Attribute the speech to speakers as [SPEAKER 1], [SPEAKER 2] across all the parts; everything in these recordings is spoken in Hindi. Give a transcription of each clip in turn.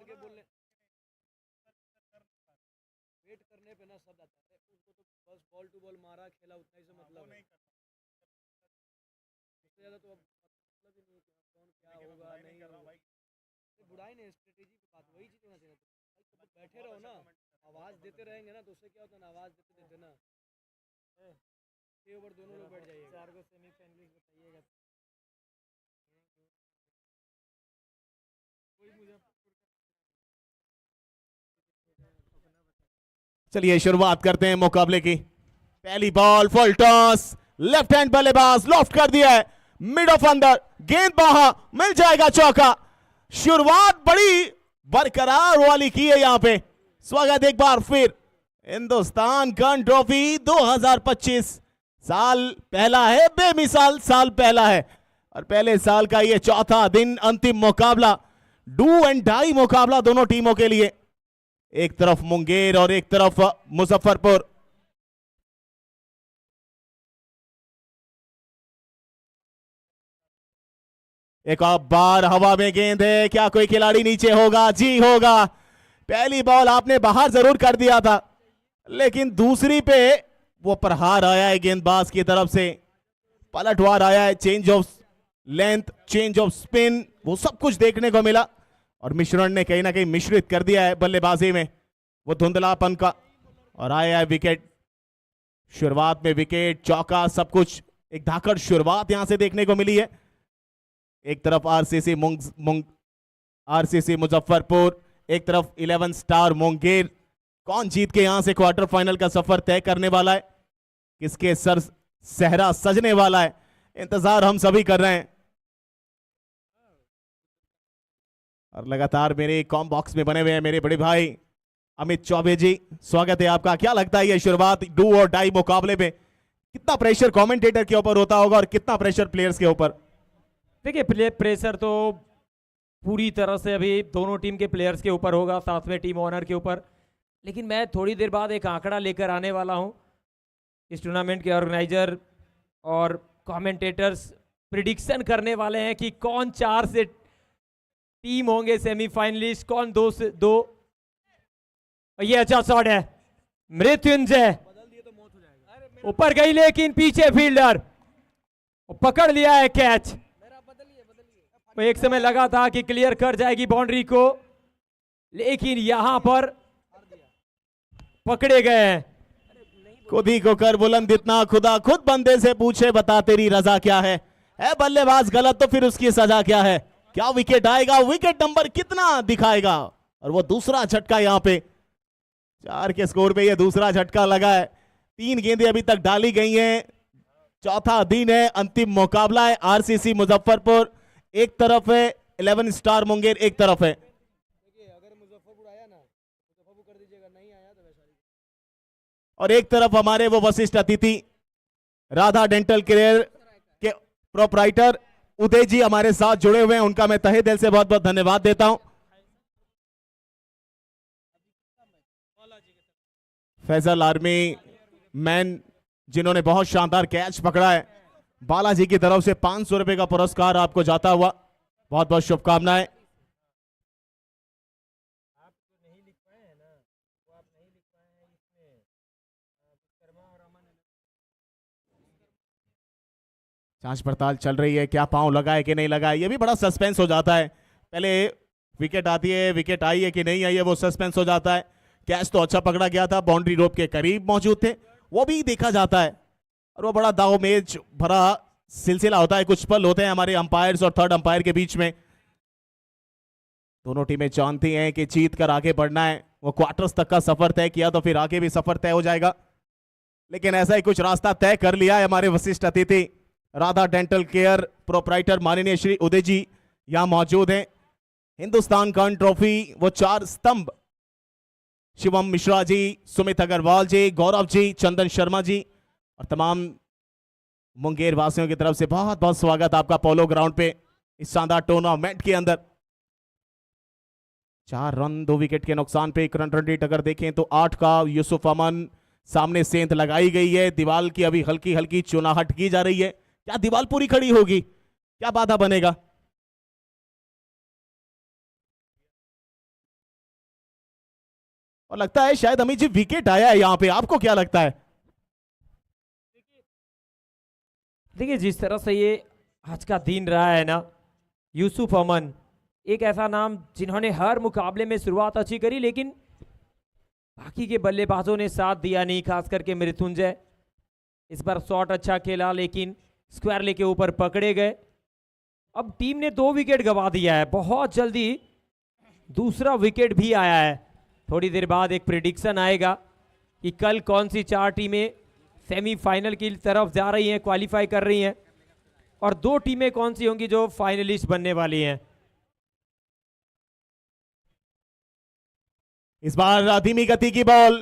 [SPEAKER 1] करके बोलने वेट करने पे ना सब आता है उसको, तो बस बॉल टू बॉल मारा खेला उतना ही से मतलब है। उससे ज़्यादा तो अब मतलब ही नहीं है कि हाँ, कौन क्या होगा नहीं होगा। बुराई नहीं, स्ट्रेटेजी की बात, वही चीज़ होना चाहिए। भाई सब लोग बैठे रहो ना, आवाज़ देते रहेंगे ना, तो उससे क्या होता है ना, आवाज़ देते देते ना 6 ओवर दोनों लोग बैठ जाइएगा। 4 को सेमीफाइनलिस्ट बताइएगा। कोई मुझे
[SPEAKER 2] चलिए शुरुआत करते हैं मुकाबले की। पहली ball full toss, left hand बल्लेबाज लॉफ्ट कर दिया है, मिड ऑफ अंदर, गेंद बाहर, मिल जाएगा चौका। शुरुआत बड़ी बरकरार वाली की है यहां पे। स्वागत एक बार फिर हिंदुस्तान गन ट्रॉफी 2025। साल पहला है, बेमिसाल साल पहला है, और पहले साल का ये चौथा दिन, अंतिम मुकाबला, डू एंड डाई मुकाबला दोनों टीमों के लिए। एक तरफ मुंगेर और एक तरफ मुजफ्फरपुर। एक और बार हवा में गेंद है, क्या कोई खिलाड़ी नीचे होगा? जी होगा। पहली बॉल आपने बाहर जरूर कर दिया था, लेकिन दूसरी पे वो प्रहार आया है गेंदबाज की तरफ से, पलटवार आया है, change of length, change off spin, वो सब कुछ देखने को मिला, और मिश्रण ने कहीं ना कहीं मिश्रित कर दिया है बल्लेबाजी में वो धुंधलापन का, और आया है विकेट। शुरुआत में विकेट, चौका, सब कुछ एक धाकड़ शुरुआत यहां से देखने को मिली है। एक तरफ आरसीसी मुजफ्फरपुर, एक तरफ 11 स्टार मुंगेर। कौन जीत के यहां से क्वार्टर फाइनल का सफर तय करने वाला है, किसके सर सहरा सजने वाला है, इंतजार हम सभी कर रहे हैं। और लगातार मेरे कॉम बॉक्स में बने हुए हैं मेरे बड़े भाई अमित चौबे जी, स्वागत है आपका। क्या लगता है ये शुरुआत डू और डाई मुकाबले में कितना प्रेशर कमेंटेटर के ऊपर होता होगा और कितना प्रेशर प्लेयर्स के ऊपर?
[SPEAKER 3] देखिए प्रेशर तो पूरी तरह से अभी दोनों टीम के प्लेयर्स के ऊपर होगा, साथ में टीम ओनर के ऊपर। लेकिन मैं थोड़ी देर बाद एक आंकड़ा लेकर आने वाला हूं। इस टूर्नामेंट के ऑर्गेनाइजर और कमेंटेटर्स प्रिडिक्शन करने वाले हैं कि कौन 4 से टीम होंगे सेमीफाइनलिस्ट, कौन 2 से 2। ये अच्छा शॉट है, मृत्युंजय ऊपर गई, लेकिन पीछे फील्डर पकड़ लिया है कैच। एक समय लगा था कि क्लियर कर जाएगी बाउंड्री को, लेकिन यहां पर पकड़े गए हैं।
[SPEAKER 2] खुद ही को कर बुलंद इतना, खुदा खुद बंदे से पूछे बता तेरी रजा क्या है बल्लेबाज गलत तो फिर उसकी सजा क्या है? क्या विकेट आएगा? विकेट नंबर कितना दिखाएगा? और वो दूसरा झटका यहां पे 4 के स्कोर पे ये दूसरा झटका लगा है। 3 गेंदें अभी तक डाली गई हैं, चौथा दिन है, अंतिम मुकाबला है। आरसीसी मुजफ्फरपुर एक तरफ है, 11 स्टार मुंगेर एक तरफ है।
[SPEAKER 1] देखिए अगर मुजफ्फरपुर आया ना, मुजफ्फरपुर कर दीजिएगा, नहीं आया तो वैसा ही।
[SPEAKER 2] और एक तरफ हमारे वो वशिष्ठ अतिथि राधा डेंटल केयर के प्रोपराइटर उदय जी हमारे साथ जुड़े हुए हैं, उनका मैं तहे दिल से बहुत बहुत धन्यवाद देता हूं। फैजल आर्मी मैन जिन्होंने बहुत शानदार कैच पकड़ा है, बालाजी की तरफ से 500 रुपए का पुरस्कार आपको जाता हुआ, बहुत बहुत शुभकामनाएं। जांच पड़ताल चल रही है, क्या पांव लगा है कि नहीं लगा है, ये भी बड़ा सस्पेंस हो जाता है। पहले विकेट आती है, विकेट आई है कि नहीं आई है, वो सस्पेंस हो जाता है। कैच तो अच्छा पकड़ा गया था, बाउंड्री रोप के करीब मौजूद थे, वो भी देखा जाता है, और वो बड़ा दावमेज भरा सिलसिला होता है। कुछ पल होते हैं हमारे अंपायर्स और थर्ड अंपायर के बीच में। दोनों टीमें जानती हैं कि जीत कर आगे बढ़ना है, वो क्वार्टर्स तक का सफर तय किया तो फिर आगे भी सफर तय हो जाएगा, लेकिन ऐसा ही कुछ रास्ता तय कर लिया है हमारे वशिष्ठ अतिथि राधा डेंटल केयर प्रोपराइटर माननीय श्री उदय जी यहां मौजूद हैं। हिंदुस्तान गन ट्रॉफी वो 4 स्तंभ, शिवम मिश्रा जी, सुमित अग्रवाल जी, गौरव जी, चंदन शर्मा जी, और तमाम मुंगेर वासियों की तरफ से बहुत बहुत स्वागत आपका पोलो ग्राउंड पे इस शानदार टूर्नामेंट के अंदर। 4 रन 2 विकेट के नुकसान पे 1 रन रेट अगर देखें तो 8 का यूसुफ अमन, सामने सेंध लगाई गई है, दीवार की अभी हल्की हल्की चुनाहट की जा रही है। क्या दीवार पूरी खड़ी होगी? क्या बाधा बनेगा? और लगता है शायद अमित जी विकेट आया है यहां पे, आपको क्या लगता है?
[SPEAKER 3] देखिए जिस तरह से ये आज का दिन रहा है ना, यूसुफ अमन एक ऐसा नाम जिन्होंने हर मुकाबले में शुरुआत अच्छी करी, लेकिन बाकी के बल्लेबाजों ने साथ दिया नहीं, खास करके मृत्युंजय इस बार शॉट अच्छा खेला लेकिन स्क्वायर लेके ऊपर पकड़े गए। अब टीम ने 2 विकेट गंवा दिया है, बहुत जल्दी दूसरा विकेट भी आया है। थोड़ी देर बाद एक प्रिडिक्शन आएगा कि कल कौन सी 4 टीमें सेमीफाइनल की तरफ जा रही हैं, क्वालिफाई कर रही हैं, और 2 टीमें कौन सी होंगी जो फाइनलिस्ट बनने वाली हैं।
[SPEAKER 2] इस बार धीमी गति की बॉल,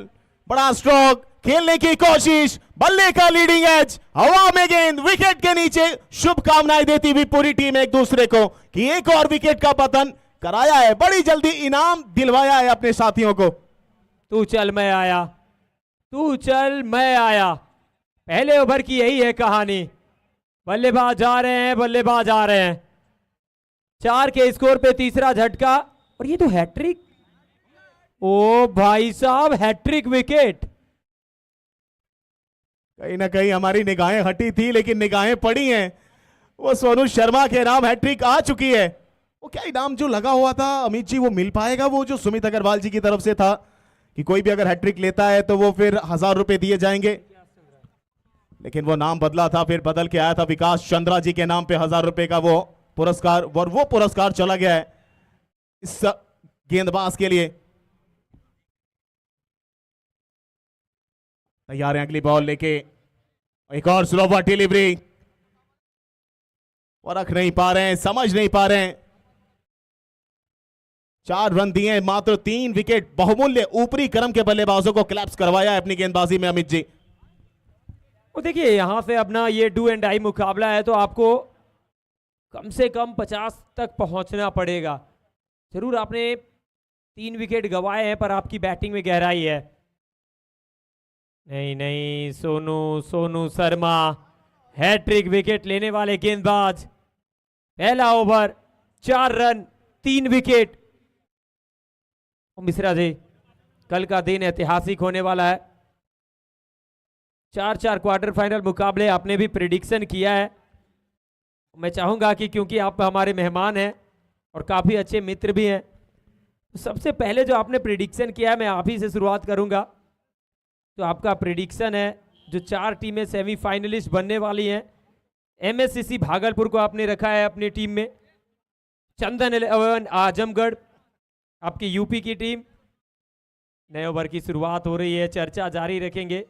[SPEAKER 2] बड़ा स्ट्रोक, खेलने की कोशिश, बल्ले का लीडिंग एज, हवा में गेंद, विकेट के नीचे, शुभकामनाएं देती हुई पूरी टीम एक दूसरे को कि एक और विकेट का पतन कराया है, बड़ी जल्दी इनाम दिलवाया है अपने साथियों को।
[SPEAKER 3] तू चल मैं आया, तू चल मैं आया, पहले ओवर की यही है कहानी। बल्लेबाज जा रहे हैं, बल्लेबाज आ रहे हैं, 4 के स्कोर पे तीसरा झटका, और ये तो हैट्रिक, ओ भाई साहब हैट्रिक विकेट।
[SPEAKER 2] कहीं ना कहीं हमारी निगाहें हटी थी लेकिन निगाहें पड़ी हैं, वो सोनू शर्मा के नाम हैट्रिक आ चुकी है। वो क्या इनाम जो लगा हुआ था अमित जी, वो मिल पाएगा? वो जो सुमित अग्रवाल जी की तरफ से था कि कोई भी अगर हैट्रिक लेता है तो वो फिर 1000 रुपए दिए जाएंगे, लेकिन वो नाम बदला था, फिर बदल के आया था विकास चंद्रा जी के नाम पे 1000 रुपए का वो पुरस्कार, और वो पुरस्कार चला गया है इस गेंदबाज के लिए। तैयार है अगली बॉल लेके, एक और स्लोवर डिलीवरी, परख नहीं पा रहे हैं, समझ नहीं पा रहे हैं। 4 रन दिए, मात्र 3 विकेट, बहुमूल्य ऊपरी क्रम के बल्लेबाजों को क्लैप्स करवाया है अपनी गेंदबाजी में अमित जी।
[SPEAKER 3] और देखिए यहां से अपना ये डू एंड डाई मुकाबला है, तो आपको कम से कम 50 तक पहुंचना पड़ेगा। जरूर आपने 3 विकेट गंवाए हैं, पर आपकी बैटिंग में गहराई है। नहीं नहीं, सोनू शर्मा हैट्रिक विकेट लेने वाले गेंदबाज। पहला over 4 run 3 wicket. Mishra ji, कल का दिन ऐतिहासिक होने वाला है। 4 क्वार्टर फाइनल मुकाबले आपने भी प्रिडिक्शन किया है। मैं चाहूंगा कि क्योंकि आप हमारे मेहमान हैं और काफी अच्छे मित्र भी हैं, तो सबसे पहले जो आपने प्रिडिक्शन किया है मैं आप ही से शुरुआत करूंगा। तो आपका प्रिडिक्शन है जो 4 टीमें सेमीफाइनलिस्ट बनने वाली हैं, एमएससीसी भागलपुर को आपने रखा है अपनी टीम में, चंदन 11 आजमगढ़ आपकी यूपी की टीम। नए ओवर की शुरुआत हो रही है, चर्चा जारी रखेंगे।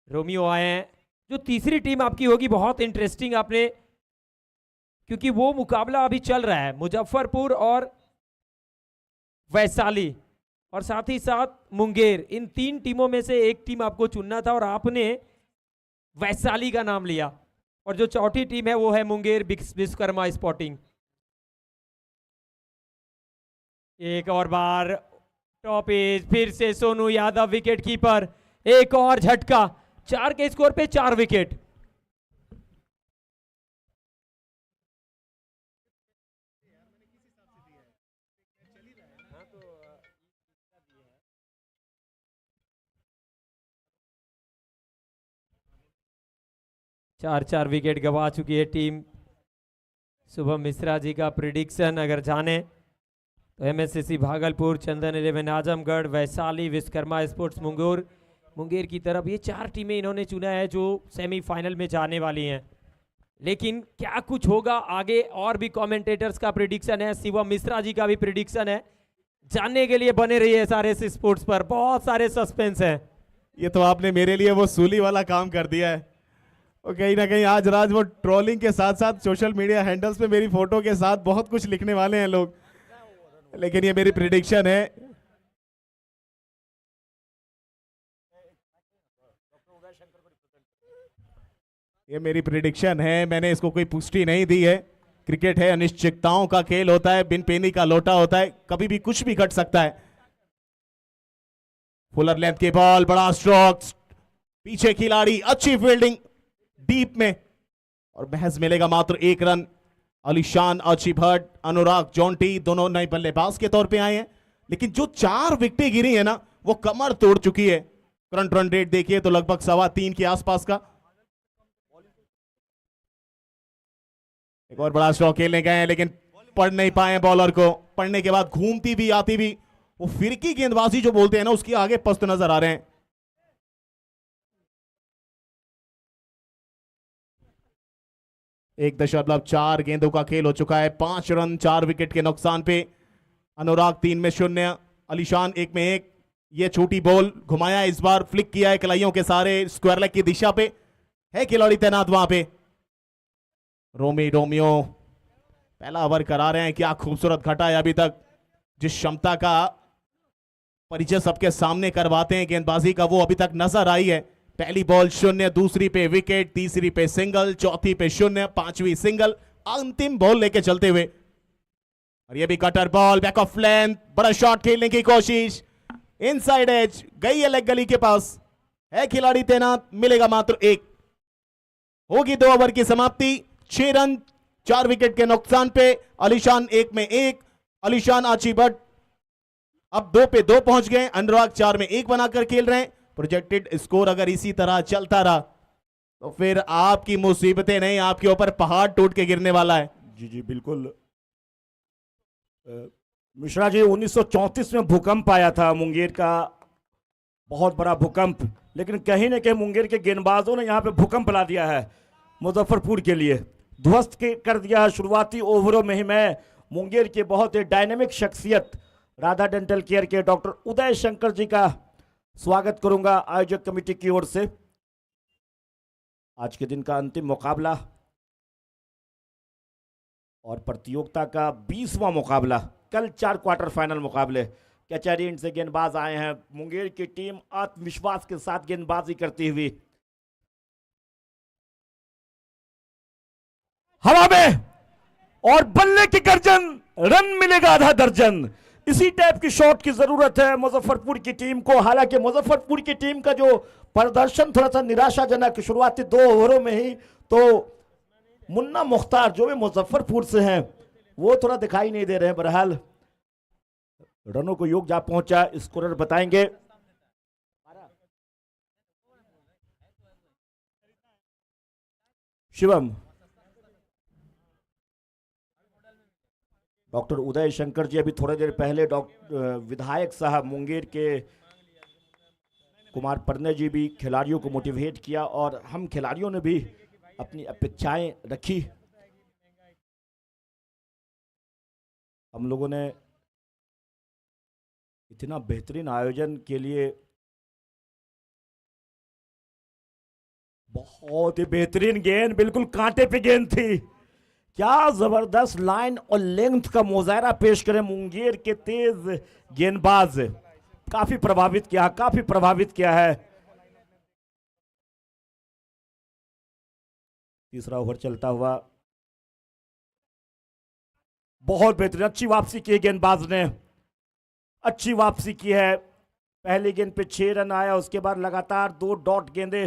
[SPEAKER 3] रोमियो आए हैं। जो तीसरी टीम आपकी होगी बहुत इंटरेस्टिंग, आपने क्योंकि वो मुकाबला अभी चल रहा है, मुजफ्फरपुर और वैशाली और साथ ही साथ मुंगेर, इन 3 टीमों में से एक टीम आपको चुनना था और आपने वैशाली का नाम लिया, और जो चौथी टीम है वो है मुंगेर विश्वकर्मा स्पोर्टिंग। एक और बार टॉप एज, फिर से सोनू यादव विकेट कीपर, एक और झटका, 4 के स्कोर पे 4 विकेट। चार विकेट गंवा चुकी है टीम। शुभम मिश्रा जी का प्रिडिक्शन अगर जाने तो एमएससीसी भागलपुर, चंदन 11 आजमगढ़, वैशाली, विश्वकर्मा स्पोर्ट्स मुंगेर की तरफ, ये 4 टीमें इन्होंने चुना है जो सेमीफाइनल में जाने वाली हैं। लेकिन क्या कुछ होगा आगे, और भी कमेंटेटर्स का प्रिडिक्शन है, शिवम मिश्रा जी का भी प्रिडिक्शन है। जानने के लिए बने रहिए सारे स्पोर्ट्स पर, बहुत सारे सस्पेंस हैं।
[SPEAKER 2] ये तो आपने मेरे लिए वो सूली वाला काम कर दिया है। और कहीं ना कहीं आज राज वो ट्रोलिंग के साथ साथ सोशल मीडिया हैंडल्स पे मेरी फोटो के साथ बहुत कुछ लिखने वाले हैं लोग, लेकिन ये मेरी प्रिडिक्शन है। ये मेरी प्रिडिक्शन है, मैंने इसको कोई पुष्टि नहीं दी है। क्रिकेट है, अनिश्चितताओं का खेल होता है, बिन पेनी का लोटा होता है, कभी भी कुछ भी घट सकता है। फुलर लेंथ की बॉल, बड़ा स्ट्रोक, पीछे खिलाड़ी, अच्छी फील्डिंग डीप में, और महज मिलेगा मात्र 1 रन। अलीशान, अर्ची भट्ट, अनुराग जॉन्टी दोनों नए बल्लेबाज के तौर पे आए हैं। लेकिन जो 4 विकेटें गिरी है ना वो कमर तोड़ चुकी है। करंट रन रेट देखिए तो लगभग 3.25 के आसपास का। एक और बड़ा शॉट खेलने गए हैं लेकिन पढ़ नहीं पाए बॉलर को। पढ़ने के बाद घूमती भी आती भी वो फिरकी गेंदबाजी जो बोलते हैं ना उसकी आगे पस्त नजर आ रहे हैं। एक 1.4 गेंदों का खेल हो चुका है। 5 रन 4 विकेट के नुकसान पे। अनुराग 3 में 0, अलीशान 1 में 1। ये छोटी बॉल घुमाया, इस बार फ्लिक किया है कलाइयों के सारे स्क्वायर लेग की दिशा पे। है खिलाड़ी तैनात वहां पे। रोमियो पहला ओवर करा रहे हैं। क्या खूबसूरत घटा है अभी तक। जिस क्षमता का परिचय सबके सामने करवाते हैं गेंदबाजी का वो अभी तक नजर आई है। पहली बॉल 0, दूसरी पे विकेट, तीसरी पे सिंगल, चौथी पे 0, 5वीं सिंगल। अंतिम बॉल लेके चलते हुए और ये भी cutter ball back of length. बड़ा शॉट खेलने की कोशिश, इनसाइड एज गई है लेग गली के पास। है खिलाड़ी तैनात, मिलेगा मात्र 1। होगी 2 ओवर की समाप्ति। 6 रन 4 विकेट के नुकसान पे। अलीशान 1 में 1। अलीशान आची भट्ट अब 2 पे 2 पहुंच गए। अनुराग 4 में 1 बनाकर खेल रहे हैं। प्रोजेक्टेड स्कोर अगर इसी तरह चलता रहा तो फिर आपकी मुसीबतें नहीं, आपके ऊपर पहाड़ टूट के गिरने वाला है।
[SPEAKER 4] जी जी बिल्कुल। मिश्रा जी 1934 में भूकंप आया था मुंगेर का, बहुत बड़ा भूकंप। लेकिन कहीं ना कहीं मुंगेर के गेंदबाजों ने यहाँ पे भूकंप ला दिया है मुजफ्फरपुर के लिए, ध्वस्त कर दिया है शुरुआती ओवरों में ही। मैं मुंगेर के बहुत ही डायनेमिक शख्सियत राधा डेंटल केयर के डॉक्टर उदय शंकर जी का स्वागत करूंगा आयोजक कमेटी की ओर से। आज के दिन का अंतिम मुकाबला और प्रतियोगिता का 20वां मुकाबला। कल 4 क्वार्टर फाइनल मुकाबले। कचहरी से गेंदबाज आए हैं। मुंगेर की टीम आत्मविश्वास के साथ गेंदबाजी करती हुई हवा में, और बल्ले की गर्जन, रन मिलेगा आधा दर्जन। इसी टाइप की शॉट की जरूरत है मुजफ्फरपुर की टीम को। हालांकि मुजफ्फरपुर की टीम का जो प्रदर्शन थोड़ा सा निराशाजनक शुरुआती 2 ओवरों में ही, तो मुन्ना मुख्तार जो भी मुजफ्फरपुर से हैं वो थोड़ा दिखाई नहीं दे रहे हैं। बहरहाल रनों को योग जा पहुंचा, स्कोरर बताएंगे। शिवम, डॉक्टर उदय शंकर जी अभी थोड़ी देर पहले विधायक साहब मुंगेर के कुमार परने जी भी खिलाड़ियों को मोटिवेट किया और हम खिलाड़ियों ने भी अपनी अपेक्षाएं रखी। हम लोगों ने इतना बेहतरीन आयोजन के लिए बहुत ही बेहतरीन गेंद, बिल्कुल कांटे पे गेंद थी। क्या जबरदस्त लाइन और लेंथ का मुजाहरा पेश करें मुंगेर के तेज गेंदबाज। काफी प्रभावित किया है। तीसरा ओवर चलता हुआ, बहुत बेहतरीन, अच्छी वापसी की गेंदबाज ने, अच्छी वापसी की है। पहली गेंद पे 6 रन आया, उसके बाद लगातार 2 डॉट गेंदे।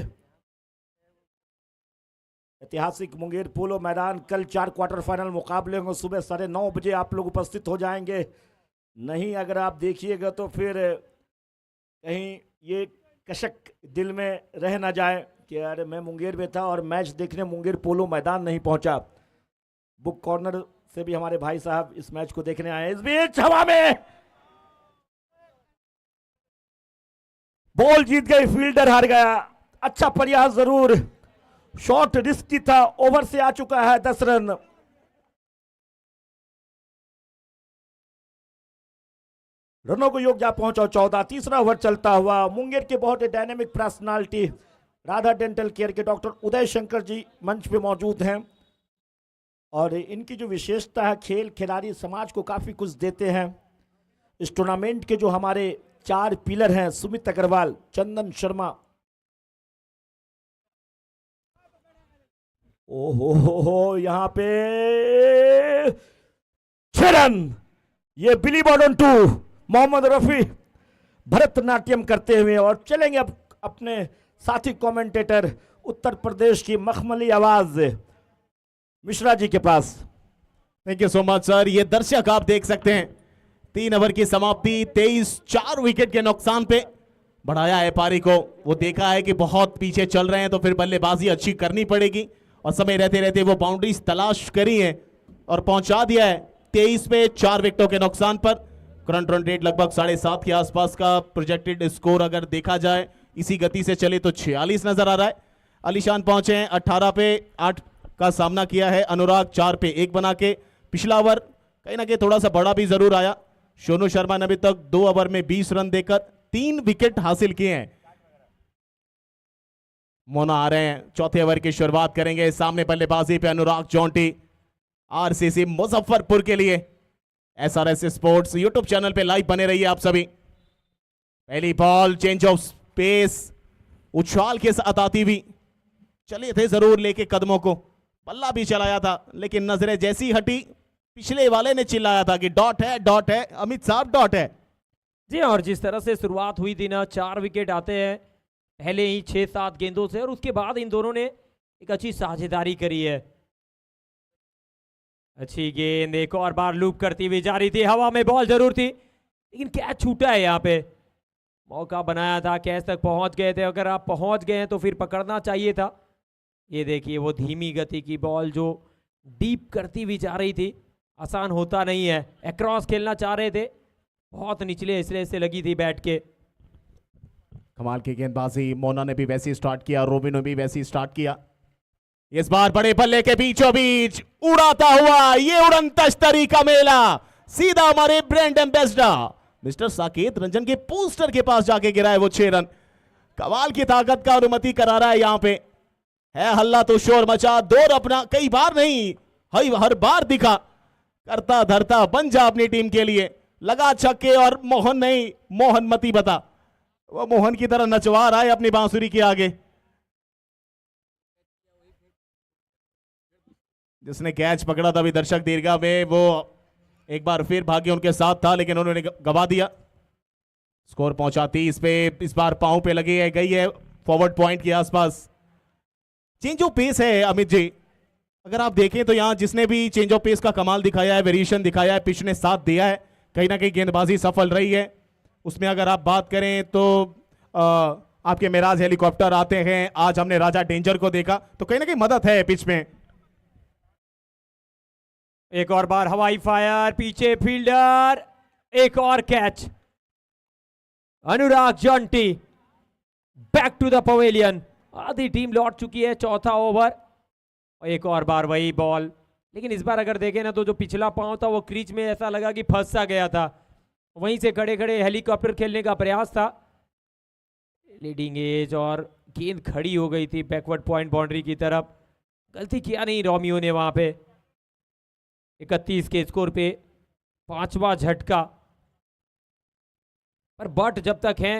[SPEAKER 4] ऐतिहासिक मुंगेर पोलो मैदान। कल 4 क्वार्टर फाइनल मुकाबले होंगे। सुबह 9:30 बजे आप लोग उपस्थित हो जाएंगे। नहीं अगर आप देखिएगा तो फिर कहीं ये कशक दिल में रह ना जाए कि अरे मैं मुंगेर में था और मैच देखने मुंगेर पोलो मैदान नहीं पहुंचा। बुक कॉर्नर से भी हमारे भाई साहब इस मैच को देखने आए। इस बीच हवा में बॉल जीत गई, फील्डर हार गया। अच्छा प्रयास जरूर, शॉट रिस्की था। ओवर से आ चुका है 10 रन। रनों को योग जा पहुंचा 14। तीसरा ओवर चलता हुआ, मुंगेर के बहुत ही dynamic personality Radha dental care के डॉक्टर उदय शंकर जी मंच पे मौजूद हैं और इनकी जो विशेषता है, खेल खिलाड़ी समाज को काफी कुछ देते हैं। इस टूर्नामेंट के जो हमारे 4 पिलर हैं, सुमित अग्रवाल, चंदन शर्मा, ओहो यहाँ पे 6 रन। ये बिली बॉर्डन 2 मोहम्मद रफी भरतनाट्यम करते हुए, और चलेंगे अब अपने साथी कमेंटेटर उत्तर प्रदेश की मखमली आवाज मिश्रा जी के पास।
[SPEAKER 2] Thank you so much sir. ये दर्शक आप देख सकते हैं 3 ओवर की समाप्ति, 23 4 विकेट के नुकसान पे बढ़ाया है पारी को। वो देखा है कि बहुत पीछे चल रहे हैं तो फिर बल्लेबाजी अच्छी करनी पड़ेगी और समय रहते रहते वो बाउंड्रीज तलाश करी है और पहुंचा दिया है 23 पे 4 विकेटों के नुकसान पर। करंट रन रेट लगभग 7.5 के आसपास का प्रोजेक्टेड स्कोर अगर देखा जाए इसी गति से चले तो 46 नजर आ रहा है। अलीशान पहुंचे हैं 18 पे 8 का सामना किया है, अनुराग 4 पे 1 बना के। पिछला ओवर कहीं ना कहीं थोड़ा सा बड़ा भी जरूर आया। सोनू शर्मा ने अभी तक 2 ओवर में 20 रन देकर 3 विकेट हासिल किए हैं। मोना आ रहे हैं, चौथे ओवर की शुरुआत करेंगे। सामने बल्लेबाजी पे अनुराग जॉन्टी, आरसीसी मुजफ्फरपुर के लिए। एसआरएस स्पोर्ट्स यूट्यूब चैनल पे लाइव बने रहिए आप सभी। पहली बॉल, चेंज ऑफ स्पेस, उछाल के साथ आती हुई, चले थे जरूर लेके कदमों को, बल्ला भी चलाया था लेकिन नजरें जैसी हटी पिछले वाले ने चिल्लाया था कि डॉट है अमित साहब डॉट है।
[SPEAKER 3] जी और जिस तरह से शुरुआत हुई थी ना, 4 विकेट आते हैं पहले ही 6-7 गेंदों से और उसके बाद इन दोनों ने एक अच्छी साझेदारी करी है। अच्छी गेंद एक और बार लूप करती हुई जा रही थी, हवा में बॉल जरूर थी लेकिन कैच छूटा है। यहाँ पे मौका बनाया था, कैच तक पहुंच गए थे, अगर आप पहुंच गए हैं तो फिर पकड़ना चाहिए था। ये देखिए वो धीमी गति की बॉल जो डीप करती हुई जा रही थी, आसान होता नहीं है। अक्रॉस खेलना चाह रहे थे, बहुत निचले हिस्से से लगी थी बैट के।
[SPEAKER 2] कमाल की गेंदबाजी, मोना ने भी वैसी स्टार्ट किया, रोबिन ने भी वैसी स्टार्ट किया। इस बार बड़े बल्ले के बीचों बीच उड़ाता हुआ ये उड़न तश्तरी का मेला सीधा हमारे brand ambassador mister Saket Ranjan के पोस्टर के पास जाके गिरा है वो 6 रन। कमाल की ताकत का अनुमति करा रहा है। यहां पे है हल्ला तो शोर मचा, दौर अपना कई बार नहीं हर बार दिखा, करता धरता बन जा अपनी टीम के लिए, लगा छक्के और मोहन नहीं मोहनमती बता, वो मोहन की तरह नचवा रहा है अपनी बांसुरी के आगे। जिसने कैच पकड़ा था अभी दर्शक दीर्घा में, वो एक बार फिर भाग्य उनके साथ था लेकिन उन्होंने गवा दिया। स्कोर पहुंचा 30 पे, इस बार पांव पे लगी है, गई है फॉरवर्ड पॉइंट के आसपास। चेंज ऑफ पेस है अमित जी, अगर आप देखें तो यहां जिसने भी चेंज ऑफ पेस का कमाल दिखाया है, वेरिएशन दिखाया है, पिच ने साथ दिया है, कहीं ना कहीं गेंदबाजी सफल रही है। उसमें अगर आप बात करें तो आपके मिराज हेलीकॉप्टर आते हैं, आज हमने राजा डेंजर को देखा, तो कहीं ना कहीं मदद है पिच में।
[SPEAKER 3] एक और बार हवाई फायर, पीछे फील्डर, एक और catch. Anurag Jonty back to the pavilion. आधी टीम लौट चुकी है, चौथा ओवर और एक और बार वही बॉल, लेकिन इस बार अगर देखें ना तो जो पिछला पांव था वो क्रीज में ऐसा लगा कि फंस सा गया था, वहीं से खड़े खड़े हेलीकॉप्टर खेलने का प्रयास था। लीडिंग एज और गेंद खड़ी हो गई थी बैकवर्ड पॉइंट बाउंड्री की तरफ, गलती किया नहीं रोमियो ने वहां पे। 31 के स्कोर पे 5वां झटका, पर बट जब तक है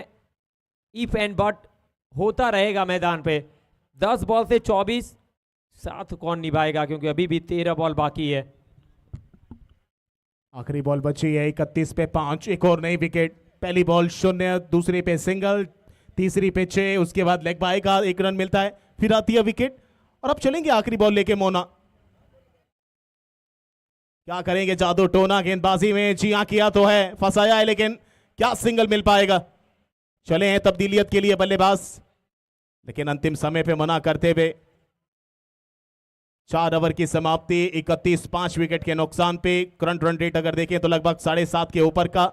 [SPEAKER 3] इफ एंड बट होता रहेगा मैदान पे। 10 बॉल से 24, साथ कौन निभाएगा क्योंकि अभी भी 13 बॉल बाकी है।
[SPEAKER 2] आखिरी बॉल बची है, 31 पे 5, एक और नई विकेट। पहली बॉल 0, दूसरी पे सिंगल, तीसरी पे 6, उसके बाद लेग बाय का 1 रन मिलता है, फिर आती है विकेट। और अब चलेंगे आखिरी बॉल लेके मोना, क्या करेंगे जादू टोना गेंदबाजी में। जी हां किया तो है, फंसाया है, लेकिन क्या सिंगल मिल पाएगा। चले हैं तब्दीलियत के लिए बल्लेबाज, लेकिन अंतिम समय पे मना करते हुए 4 ओवर की समाप्ति, 31 5 विकेट के नुकसान पे। करंट रन रेट अगर देखें तो लगभग 7.5 के ऊपर का।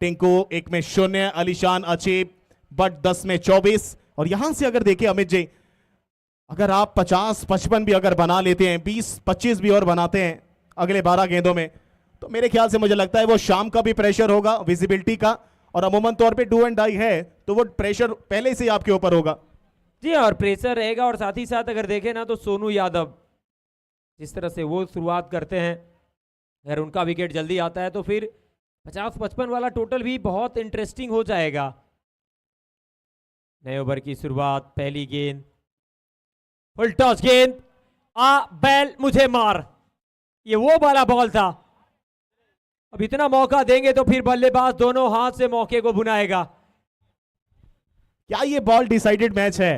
[SPEAKER 2] टिंकू 1 में 0, अलीशान अचीब, बट 10 में 24। और यहां से अगर देखें अमित जी, अगर आप 50-55 भी अगर बना लेते हैं, 20-25 भी और बनाते हैं अगले 12 गेंदों में, तो मेरे ख्याल से मुझे लगता है वो शाम का भी प्रेशर होगा, विजिबिलिटी का, और अमूमन तौर पे डू एंड डाई है तो वो प्रेशर पहले से आपके ऊपर होगा।
[SPEAKER 3] जी और प्रेशर रहेगा, और साथ ही साथ अगर देखें ना तो सोनू यादव जिस तरह से वो शुरुआत करते हैं, अगर उनका विकेट जल्दी आता है तो फिर 50-55 वाला टोटल भी बहुत इंटरेस्टिंग हो जाएगा। नए ओवर की शुरुआत, पहली गेंद, फुल टॉस गेंद, आ बैल मुझे मार, ये वो वाला बॉल था। अब इतना मौका देंगे तो फिर बल्लेबाज दोनों हाथ से मौके को बुनाएगा।
[SPEAKER 2] क्या ये बॉल डिसाइडेड मैच है?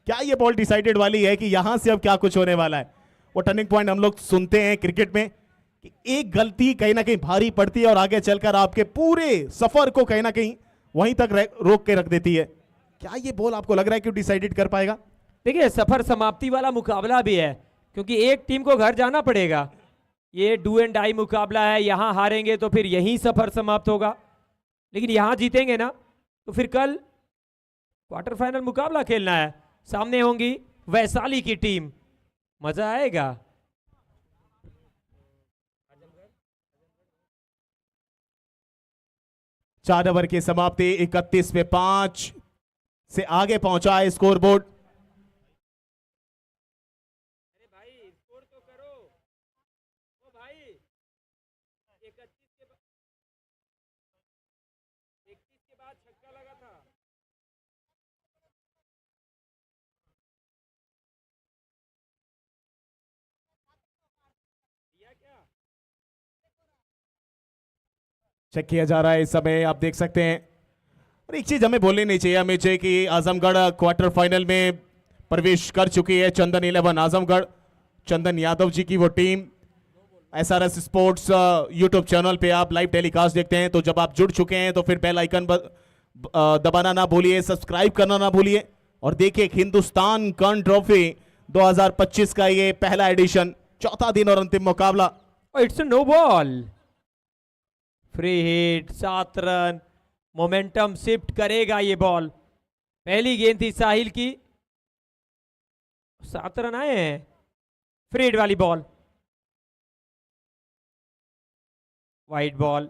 [SPEAKER 2] क्या ये बॉल डिसाइडेड वाली है कि यहां से अब क्या कुछ होने वाला है? वो टर्निंग पॉइंट हम लोग सुनते हैं क्रिकेट में कि एक गलती कहीं ना कहीं भारी पड़ती है और आगे चलकर आपके पूरे सफर को कहीं ना कहीं वहीं तक रोक के रख देती है। क्या ये बॉल आपको लग रहा है कि डिसाइडेड कर पाएगा?
[SPEAKER 3] देखिए सफर समाप्ति वाला मुकाबला भी है, क्योंकि एक टीम को घर जाना पड़ेगा। ये डू एंड डाई मुकाबला है, यहां हारेंगे तो फिर यहीं सफर समाप्त होगा, लेकिन यहां जीतेंगे ना तो फिर कल क्वार्टर फाइनल मुकाबला खेलना है। सामने होंगी वैशाली की टीम, मजा आएगा।
[SPEAKER 2] चार ओवर की समाप्ति, 31 पे 5 से आगे पहुंचा है स्कोर बोर्ड।
[SPEAKER 3] अरे भाई स्कोर तो करो। ओ भाई 31 के बाद छक्का लगा था। दिया क्या?
[SPEAKER 2] चेक किया जा रहा है इस समय, आप देख सकते हैं। और एक चीज हमें बोलनी नहीं चाहिए हमें चाहिए कि आजमगढ़ क्वार्टर फाइनल में प्रवेश कर चुकी है। चंदन 11 आजमगढ़, चंदन यादव जी की वो team. SRS sports YouTube channel पे आप लाइव टेलीकास्ट देखते हैं, तो जब आप जुड़ चुके हैं तो फिर बेल आइकन दबाना ना भूलिए, सब्सक्राइब करना ना भूलिए। और देखिए हिंदुस्तान कर्न ट्रॉफी 2025 का ये पहला एडिशन, चौथा दिन और अंतिम मुकाबला।
[SPEAKER 3] It's no ball, free hit, 7 run, momentum shift करेगा ये बॉल। पहली गेंद थी साहिल की, 7 रन आए हैं। फ्री हिट वाली ball, wide ball,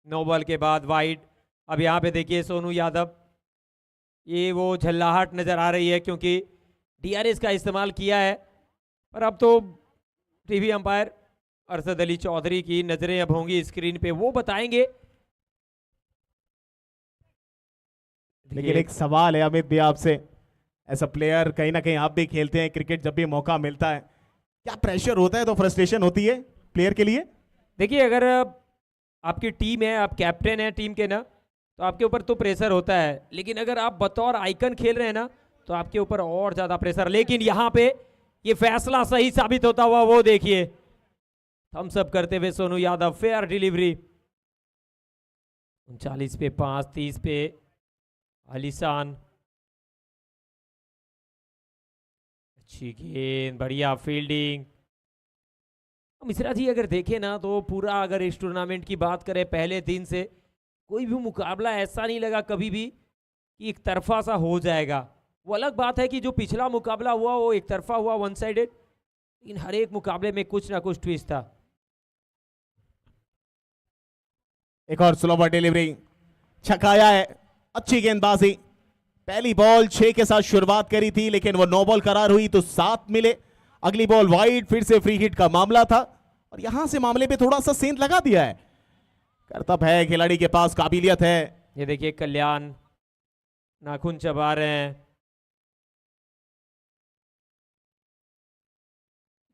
[SPEAKER 3] no ball के बाद वाइड। अब यहां पे देखिए सोनू यादव, ये वो झल्लाहट नजर आ रही है क्योंकि DRS का इस्तेमाल किया है। पर अब तो टीवी अंपायर अरशद अली चौधरी की नजरें अब होंगी स्क्रीन पे, वो बताएंगे।
[SPEAKER 2] लेकिन एक सवाल है अमित भी आपसे, एज अ प्लेयर कहीं ना कहीं आप भी खेलते हैं क्रिकेट, जब भी मौका मिलता है क्या प्रेशर होता है, तो फ्रस्ट्रेशन होती है प्लेयर के लिए?
[SPEAKER 3] देखिए अगर आपकी टीम है, आप कैप्टन हैं टीम के ना, तो आपके ऊपर तो प्रेशर होता है, लेकिन अगर आप बतौर आइकन खेल रहे हैं ना तो आपके ऊपर और ज्यादा प्रेशर। लेकिन यहाँ पे ये फैसला सही साबित होता हुआ वो देखिए, थम्स अप करते हुए सोनू यादव, फेयर डिलीवरी। 39 पे 5, 30 पे अलीशान, अच्छी गेंद, बढ़िया फील्डिंग। मिश्रा जी अगर देखें ना तो पूरा अगर इस टूर्नामेंट की बात करें पहले दिन से, कोई भी मुकाबला ऐसा नहीं लगा कभी भी कि एक तरफा सा हो जाएगा। वो अलग बात है कि जो पिछला मुकाबला हुआ वो एक तरफा हुआ, वन साइडेड, लेकिन हर एक मुकाबले में कुछ ना कुछ ट्विस्ट था।
[SPEAKER 2] एक और स्लो बॉल डिलीवरी, छकाया है, अच्छी गेंदबाजी। पहली बॉल 6 के साथ शुरुआत करी थी, लेकिन वो 9 बॉल करार हुई तो 7 मिले। अगली बॉल वाइड, फिर से फ्री हिट का मामला था और यहां से मामले पे थोड़ा सा सेंध लगा दिया है। करतब है, खिलाड़ी के पास काबिलियत है।
[SPEAKER 3] ये देखिए कल्याण नाखून चबा रहे हैं।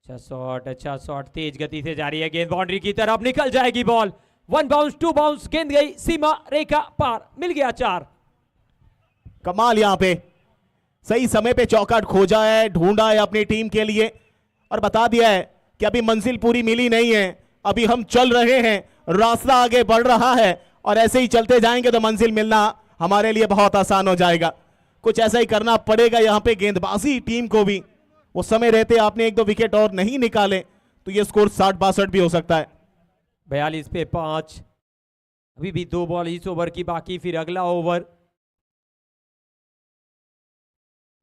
[SPEAKER 3] अच्छा शॉट, तेज गति से जा रही है गेंद, बाउंड्री की तरफ निकल जाएगी बॉल। 1 बाउंस 2 बाउंस, गेंद गई सीमा रेखा पार, मिल गया 4।
[SPEAKER 2] कमाल, यहां पे सही समय पे चौकाट खोजा है, ढूंढा है अपनी टीम के लिए और बता दिया है कि अभी मंजिल पूरी मिली नहीं है, अभी हम चल रहे हैं, रास्ता आगे बढ़ रहा है और ऐसे ही चलते जाएंगे तो मंजिल मिलना हमारे लिए बहुत आसान हो जाएगा। कुछ ऐसा ही करना पड़ेगा यहां पे गेंदबाजी टीम को भी। वो समय रहते आपने 1-2 विकेट और नहीं निकाले तो ये स्कोर 60-62 भी हो सकता है।
[SPEAKER 3] 42 पे 5, अभी भी 2 बॉल इस ओवर की बाकी, फिर अगला ओवर।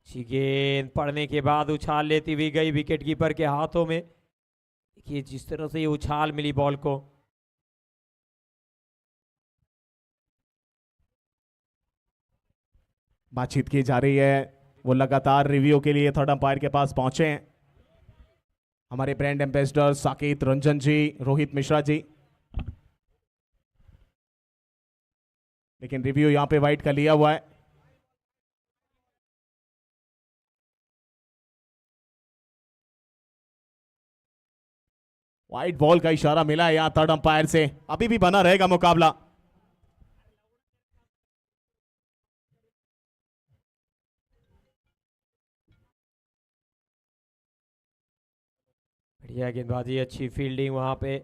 [SPEAKER 3] गेंद पड़ने के बाद उछाल लेती हुई गई विकेट कीपर के हाथों में। देखिए जिस तरह से ये उछाल मिली बॉल को,
[SPEAKER 2] बातचीत की जा रही है, वो लगातार रिव्यू के लिए थर्ड अंपायर के पास पहुंचे हैं हमारे ब्रांड एम्बेसडर साकेत रंजन जी, रोहित मिश्रा जी। लेकिन रिव्यू यहां पे वाइड का लिया हुआ है। वाइड बॉल का इशारा मिला है यहां थर्ड अंपायर से, अभी भी बना रहेगा मुकाबला।
[SPEAKER 3] बढ़िया गेंदबाजी, अच्छी फील्डिंग वहां पे,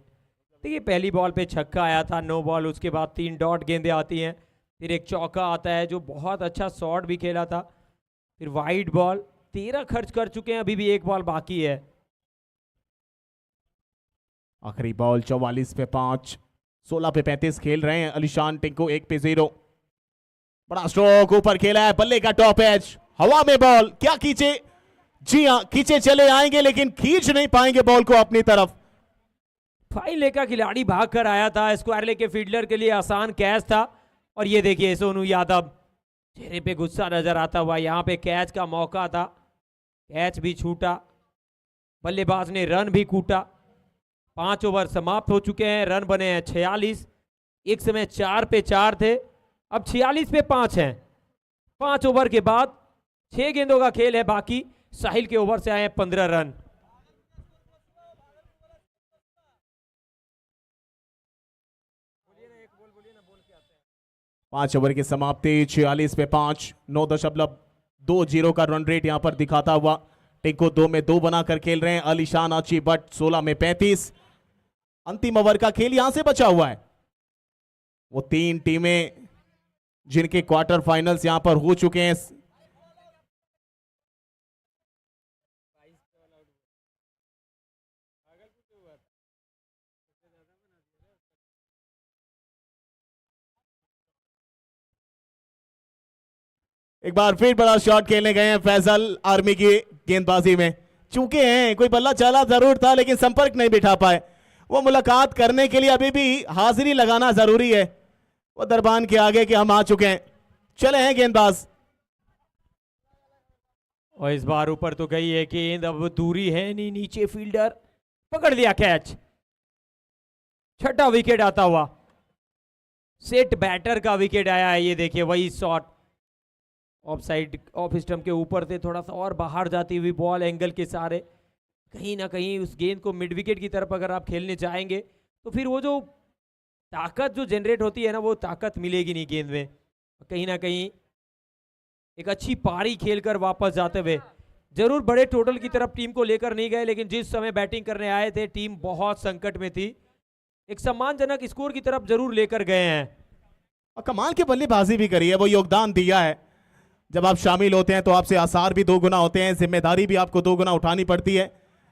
[SPEAKER 3] देखिए पहली बॉल पे छक्का आया था, 9 बॉल, उसके बाद 3 डॉट गेंदें आती हैं, फिर एक चौका आता है जो बहुत अच्छा शॉट भी खेला था, फिर वाइड बॉल, 13 खर्च कर चुके हैं, अभी भी एक बॉल बाकी है।
[SPEAKER 2] आखिरी बॉल 44 पे 5, 16 पे 35 खेल रहे हैं अलीशान टिंकू, 1 पे 0। बड़ा स्ट्रोक ऊपर खेला है, बल्ले का टॉप एज, हवा में बॉल, क्या खींचे, जी हाँ खींचे चले आएंगे लेकिन खींच नहीं पाएंगे बॉल को अपनी तरफ।
[SPEAKER 3] फाइले का खिलाड़ी भाग कर आया था, स्क्वायरले के फील्डर के लिए आसान कैच था। और ये देखिए सोनू यादव चेहरे पे गुस्सा नजर आता हुआ, यहाँ पे कैच का मौका था, कैच भी छूटा, बल्लेबाज ने रन भी कूटा। 5 ओवर समाप्त हो चुके हैं, रन बने हैं 46, एक समय 4 पे 4 थे, अब 46 पे 5 हैं। 5 ओवर के बाद 6 गेंदों का खेल है बाकी, साहिल के ओवर से आए हैं 15 रन।
[SPEAKER 2] पांच ओवर की समाप्ति, 46 पे 5, 9.20 का रन रेट यहां पर दिखाता हुआ टिंकू 2 में 2 बनाकर खेल रहे हैं। अलीशान आची बट 16 में 35। अंतिम ओवर का खेल यहां से बचा हुआ है। वो 3 टीमें जिनके क्वार्टर फाइनल्स यहां पर हो चुके हैं। एक बार फिर बड़ा शॉट खेलने गए हैं फैसल आर्मी की गेंदबाजी में, चूके हैं कोई बल्ला चला जरूर था लेकिन संपर्क नहीं बिठा पाए। वो मुलाकात करने के लिए अभी भी हाजिरी लगाना जरूरी है। वो दरबान के आगे कि हम आ चुके हैं, चले हैं गेंदबाज।
[SPEAKER 3] और इस बार ऊपर तो गई है गेंद, अब दूरी है नहीं, नीचे फील्डर पकड़ लिया कैच। छठा विकेट आता हुआ, सेट बैटर का विकेट आया है। ये देखिए वही shot, of side off stump के ऊपर से थोड़ा सा और बाहर जाती हुई बॉल एंगल के सहारे, कहीं ना कहीं उस गेंद को मिड विकेट की तरफ अगर आप खेलने जाएंगे तो फिर वो जो ताकत जो जनरेट होती है ना, वो ताकत मिलेगी नहीं गेंद में। कहीं ना कहीं एक अच्छी पारी खेलकर वापस जाते हुए, जरूर बड़े टोटल की तरफ टीम को लेकर नहीं गए, लेकिन जिस समय बैटिंग करने आए थे टीम बहुत संकट में थी, एक सम्मानजनक स्कोर की तरफ जरूर लेकर गए हैं।
[SPEAKER 2] और कमाल की बल्लेबाजी भी करी है, वो योगदान दिया है। जब आप शामिल होते हैं तो आपसे आसार भी 2 गुना होते हैं, जिम्मेदारी भी आपको 2 गुना उठानी पड़ती है,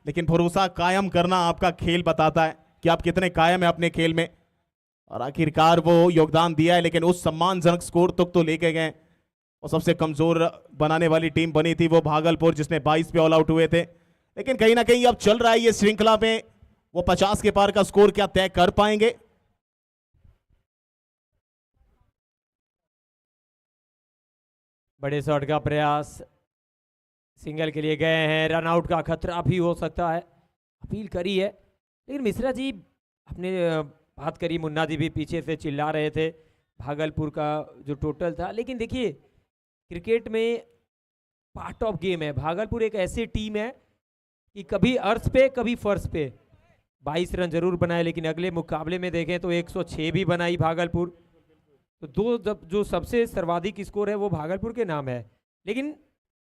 [SPEAKER 2] लेकिन भरोसा कायम करना आपका खेल बताता है कि आप कितने कायम हैं अपने खेल में। और आखिरकार वो योगदान दिया है, लेकिन उस सम्मानजनक स्कोर तक तो लेके गए। और सबसे कमजोर बनाने वाली टीम बनी थी वो भागलपुर, जिसने 22 पे ऑल आउट हुए थे। लेकिन कहीं ना कहीं अब चल रहा है ये श्रृंखला में, वो 50 के पार का स्कोर क्या तय कर पाएंगे?
[SPEAKER 3] बड़े शॉट का प्रयास, सिंगल के लिए गए हैं, रन आउट का खतरा भी हो सकता है, अपील करी है। लेकिन मिश्रा जी अपने बात करी, मुन्ना जी भी पीछे से चिल्ला रहे थे भागलपुर का जो टोटल था। लेकिन देखिए क्रिकेट में पार्ट ऑफ गेम है, भागलपुर एक ऐसी टीम है कि कभी अर्श पे कभी फर्श पे 22 रन जरूर बनाए, लेकिन अगले मुकाबले में देखें तो 106 भी बनाई भागलपुर। तो जो सबसे सर्वाधिक स्कोर है वो भागलपुर के नाम है। लेकिन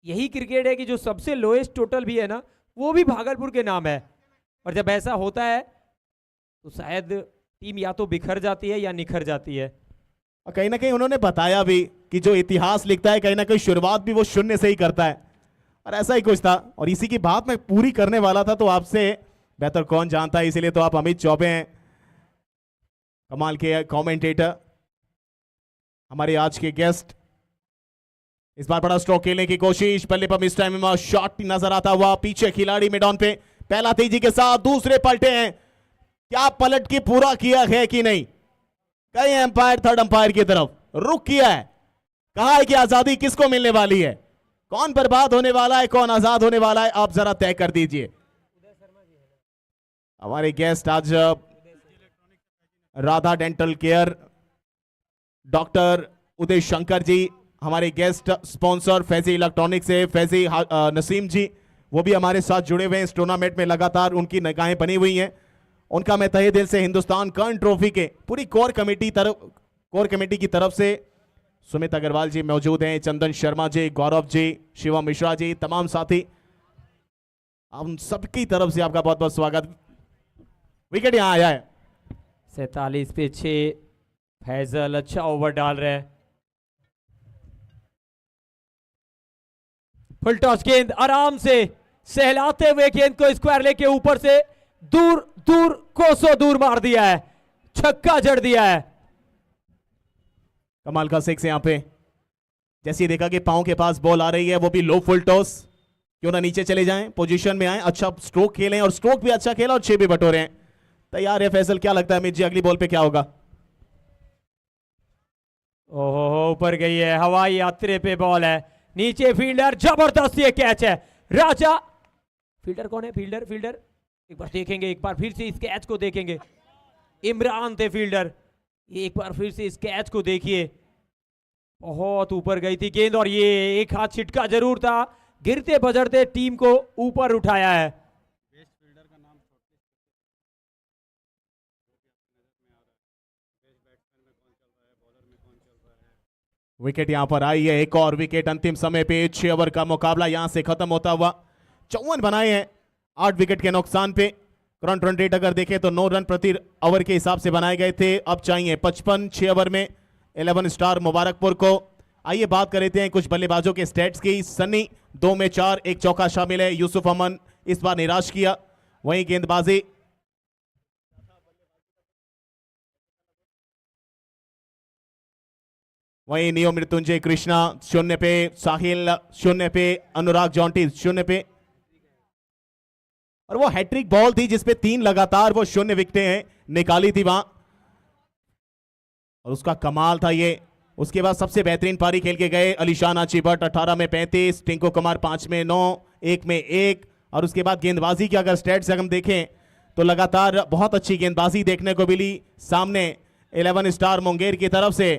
[SPEAKER 3] यही क्रिकेट है कि जो सबसे लोएस्ट टोटल भी है ना, वो भी भागलपुर के नाम है। और जब ऐसा होता है तो शायद टीम या तो बिखर जाती है या निखर जाती है।
[SPEAKER 2] और कहीं ना कहीं उन्होंने बताया भी कि जो इतिहास लिखता है कहीं ना कहीं शुरुआत भी वो शून्य से ही करता है, और ऐसा ही कुछ था। और इसी की बात मैं पूरी करने वाला था, तो आपसे बेहतर कौन जानता है, इसीलिए तो आप अमित चौबे हैं, कमाल के कमेंटेटर, हमारे आज के गेस्ट। इस बार बड़ा स्ट्रोक खेलने की कोशिश, पहले पर मिस टाइम शॉट नजर आता हुआ, पीछे खिलाड़ी मिडॉन पे, पहला तेजी के साथ, दूसरे पलटे हैं, क्या पलट के पूरा किया है कि नहीं? कई एम्पायर थर्ड अंपायर की तरफ रुक किया है, कहा है कि आजादी किसको मिलने वाली है, कौन बर्बाद होने वाला है, कौन आजाद होने वाला है, आप जरा तय कर दीजिए। हमारे गेस्ट आज Radha dental care, doctor Uday Shankar जी, हमारे गेस्ट स्पॉन्सर फैजी इलेक्ट्रॉनिक से फैजी नसीम जी, वो भी हमारे साथ जुड़े हुए हैं इस टूर्नामेंट में, लगातार उनकी निगाहें बनी हुई हैं। उनका मैं तहे दिल से हिंदुस्तान कर्ण ट्रॉफी के पूरी कोर कमेटी की तरफ से सुमित अग्रवाल जी मौजूद हैं, चंदन शर्मा जी, गौरव जी, शिवम मिश्रा जी, तमाम साथी, हम सबकी तरफ से आपका बहुत बहुत स्वागत। विकेट यहां आया है,
[SPEAKER 3] 47 पे 6। फैजल अच्छा ओवर डाल रहे हैं। फुल टॉस गेंद आराम से सहलाते हुए गेंद को स्क्वायर लेके ऊपर से दूर दूर कोसों दूर मार दिया है, छक्का जड़ दिया है।
[SPEAKER 2] कमाल का सिक्स यहां पे। जैसे ही देखा कि पांव के पास बॉल आ रही है, वो भी लो फुल टॉस, क्यों ना नीचे चले जाएं, पोजीशन में आए, अच्छा स्ट्रोक खेलें, और स्ट्रोक भी अच्छा खेला और 6 भी बटोरे हैं। तैयार है फैसल, क्या लगता है अमित जी अगली बॉल पे क्या होगा?
[SPEAKER 3] ओहो, ऊपर गई है, हवाई यात्रे पे बॉल है, नीचे फील्डर, जबरदस्त ये कैच है। राजा फील्डर कौन है? फील्डर एक बार देखेंगे, एक बार फिर से इस कैच को देखेंगे। इमरान थे फील्डर, एक बार फिर से इस कैच को देखिए, बहुत ऊपर गई थी गेंद और ये एक हाथ छिटका जरूर था, गिरते बजरते टीम को ऊपर उठाया है।
[SPEAKER 2] विकेट यहां पर आई है, एक और विकेट अंतिम समय पे। 6 ओवर का मुकाबला यहां से खत्म होता हुआ। 54 बनाए हैं 8 विकेट के नुकसान पे। करंट रन रेट अगर देखें तो 9 रन प्रति ओवर के हिसाब से बनाए गए थे, अब चाहिए 55 6 ओवर में 11 स्टार मुबारकपुर को। आइए बात कर लेते हैं कुछ बल्लेबाजों के स्टैट्स की। सन्नी 2 में 4, एक चौका शामिल है। यूसुफ अमन इस बार निराश किया। वहीं गेंदबाजी वहीं नियो मृत्युंजय कृष्णा 0 पे, साहिल 0 पे, अनुराग जॉन्टी 0 पे। और वो हैट्रिक बॉल थी जिसपे 3 लगातार वो 0 विकेटें निकाली थी वहां, और उसका कमाल था ये। उसके बाद सबसे बेहतरीन पारी खेल के गए अलीशान आची भट्ट 18 में 35, टिंकू कुमार 5 में 9, 1 में 1। और उसके बाद गेंदबाजी की अगर स्टैट्स हम देखें तो लगातार बहुत अच्छी गेंदबाजी देखने को मिली। सामने 11 स्टार मुंगेर की तरफ से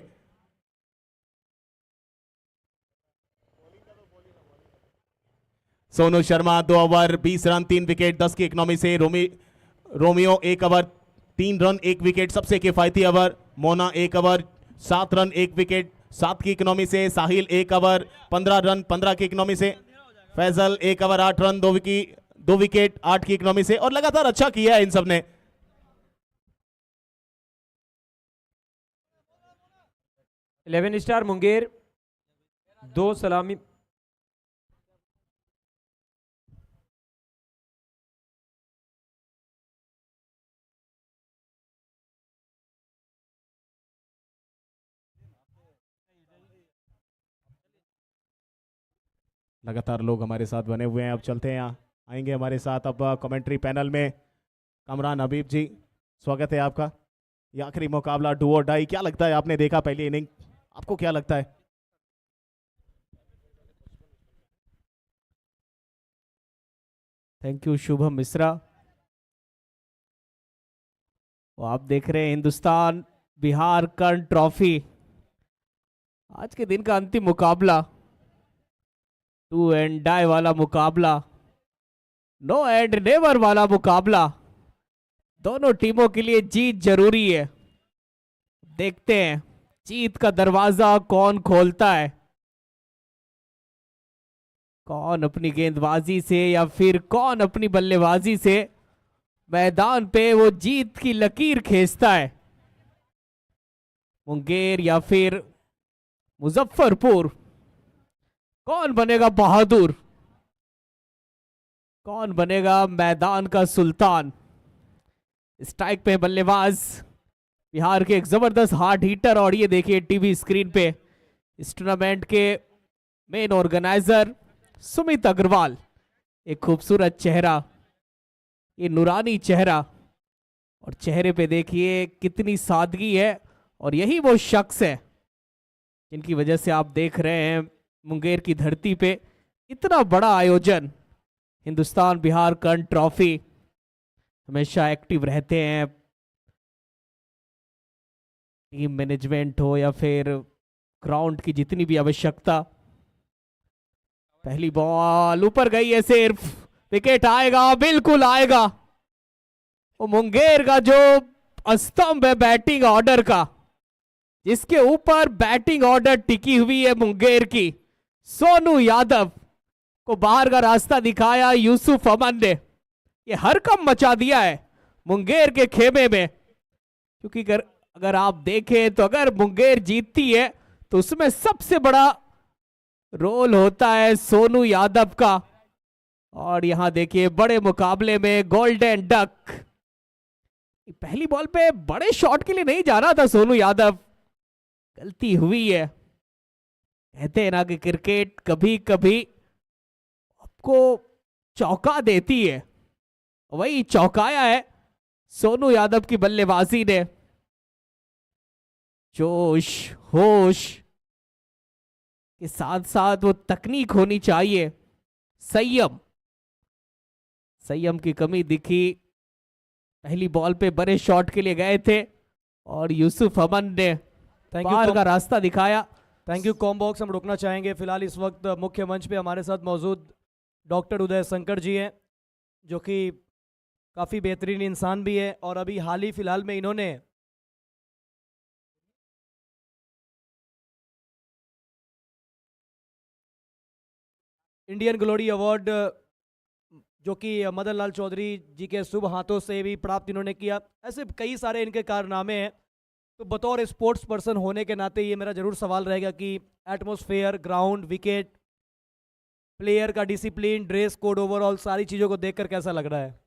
[SPEAKER 2] Sonu Sharma 2 over 20 run 3 wicket 10 की इकोनॉमी से। रोमियो 1 ओवर 3 रन 1 विकेट सबसे किफायती over. Mona 1 over 7 run 1 wicket 7 की इकोनॉमी से। साहिल 1 ओवर 15 रन 15 की इकोनॉमी से। फैजल 1 ओवर 8 रन 2 विकेट 8 की इकोनॉमी से। और लगातार अच्छा किया है इन सब ने।
[SPEAKER 3] इलेवन स्टार मुंगेर 2 सलामी
[SPEAKER 2] लगातार लोग हमारे साथ बने हुए हैं। अब चलते हैं, आएंगे हमारे साथ अब कमेंट्री पैनल में कमरान हबीब जी, स्वागत है आपका। ये आखिरी मुकाबला डू और डाई, क्या लगता है आपने देखा पहली इनिंग, आपको क्या लगता है?
[SPEAKER 5] Thank you Shubham Mishra. वो आप देख रहे हैं हिंदुस्तान बिहार कर्ण ट्रॉफी, आज के दिन का अंतिम मुकाबला, टू एंड डाई वाला मुकाबला, नो एंड नेवर वाला मुकाबला। दोनों टीमों के लिए जीत जरूरी है। देखते हैं जीत का दरवाजा कौन खोलता है, कौन अपनी गेंदबाजी से या फिर कौन अपनी बल्लेबाजी से मैदान पे वो जीत की लकीर खींचता है। मुंगेर या फिर मुजफ्फरपुर, कौन बनेगा बहादुर, कौन बनेगा मैदान का सुल्तान। स्ट्राइक पे बल्लेबाज बिहार के एक जबरदस्त हार्ड हिटर, और ये देखिए टीवी स्क्रीन पे इस टूर्नामेंट के मेन ऑर्गेनाइजर सुमित अग्रवाल। एक खूबसूरत चेहरा, ये नूरानी चेहरा, और चेहरे पे देखिए कितनी सादगी है। और यही वो शख्स है जिनकी वजह से आप देख रहे हैं मुंगेर की धरती पे इतना बड़ा आयोजन, हिंदुस्तान बिहार कर्ण ट्रॉफी। हमेशा एक्टिव रहते हैं, टीम मैनेजमेंट हो या फिर ग्राउंड की जितनी भी आवश्यकता। पहली बॉल ऊपर गई है, सिर्फ विकेट आएगा, बिल्कुल आएगा। वो मुंगेर का जो स्तंभ है बैटिंग ऑर्डर का, जिसके ऊपर बैटिंग ऑर्डर टिकी हुई है मुंगेर की, सोनू यादव को बाहर का रास्ता दिखाया यूसुफ अमन ने। ये हरकम मचा दिया है मुंगेर के खेमे में। क्योंकि अगर आप देखें तो अगर मुंगेर जीतती है तो उसमें सबसे बड़ा रोल होता है सोनू यादव का। और यहां देखिए बड़े मुकाबले में गोल्डन डक, पहली बॉल पे बड़े शॉट के लिए नहीं जा रहा था सोनू यादव, गलती हुई है। कहते हैं ना कि क्रिकेट कभी कभी आपको चौंका देती है, वही चौंकाया है सोनू यादव की बल्लेबाजी ने। जोश होश के साथ साथ वो तकनीक होनी चाहिए, संयम की कमी दिखी। पहली बॉल पे बड़े शॉट के लिए गए थे और यूसुफ अमन ने पार का रास्ता दिखाया।
[SPEAKER 1] Thank you combox. हम रुकना चाहेंगे फिलहाल। इस वक्त मुख्य मंच पे हमारे साथ मौजूद डॉक्टर उदय शंकर जी हैं, जो कि काफ़ी बेहतरीन इंसान भी है और अभी हाल ही फिलहाल में इन्होंने इंडियन ग्लोरी अवार्ड, जो कि मदन लाल चौधरी जी के शुभ हाथों से भी प्राप्त इन्होंने किया। ऐसे कई सारे इनके कारनामे हैं। तो बतौर स्पोर्ट्स पर्सन होने के नाते ये मेरा ज़रूर सवाल रहेगा कि एटमॉस्फेयर, ग्राउंड, विकेट, प्लेयर का डिसिप्लिन, ड्रेस कोड, ओवरऑल सारी चीज़ों को देखकर कैसा लग रहा है?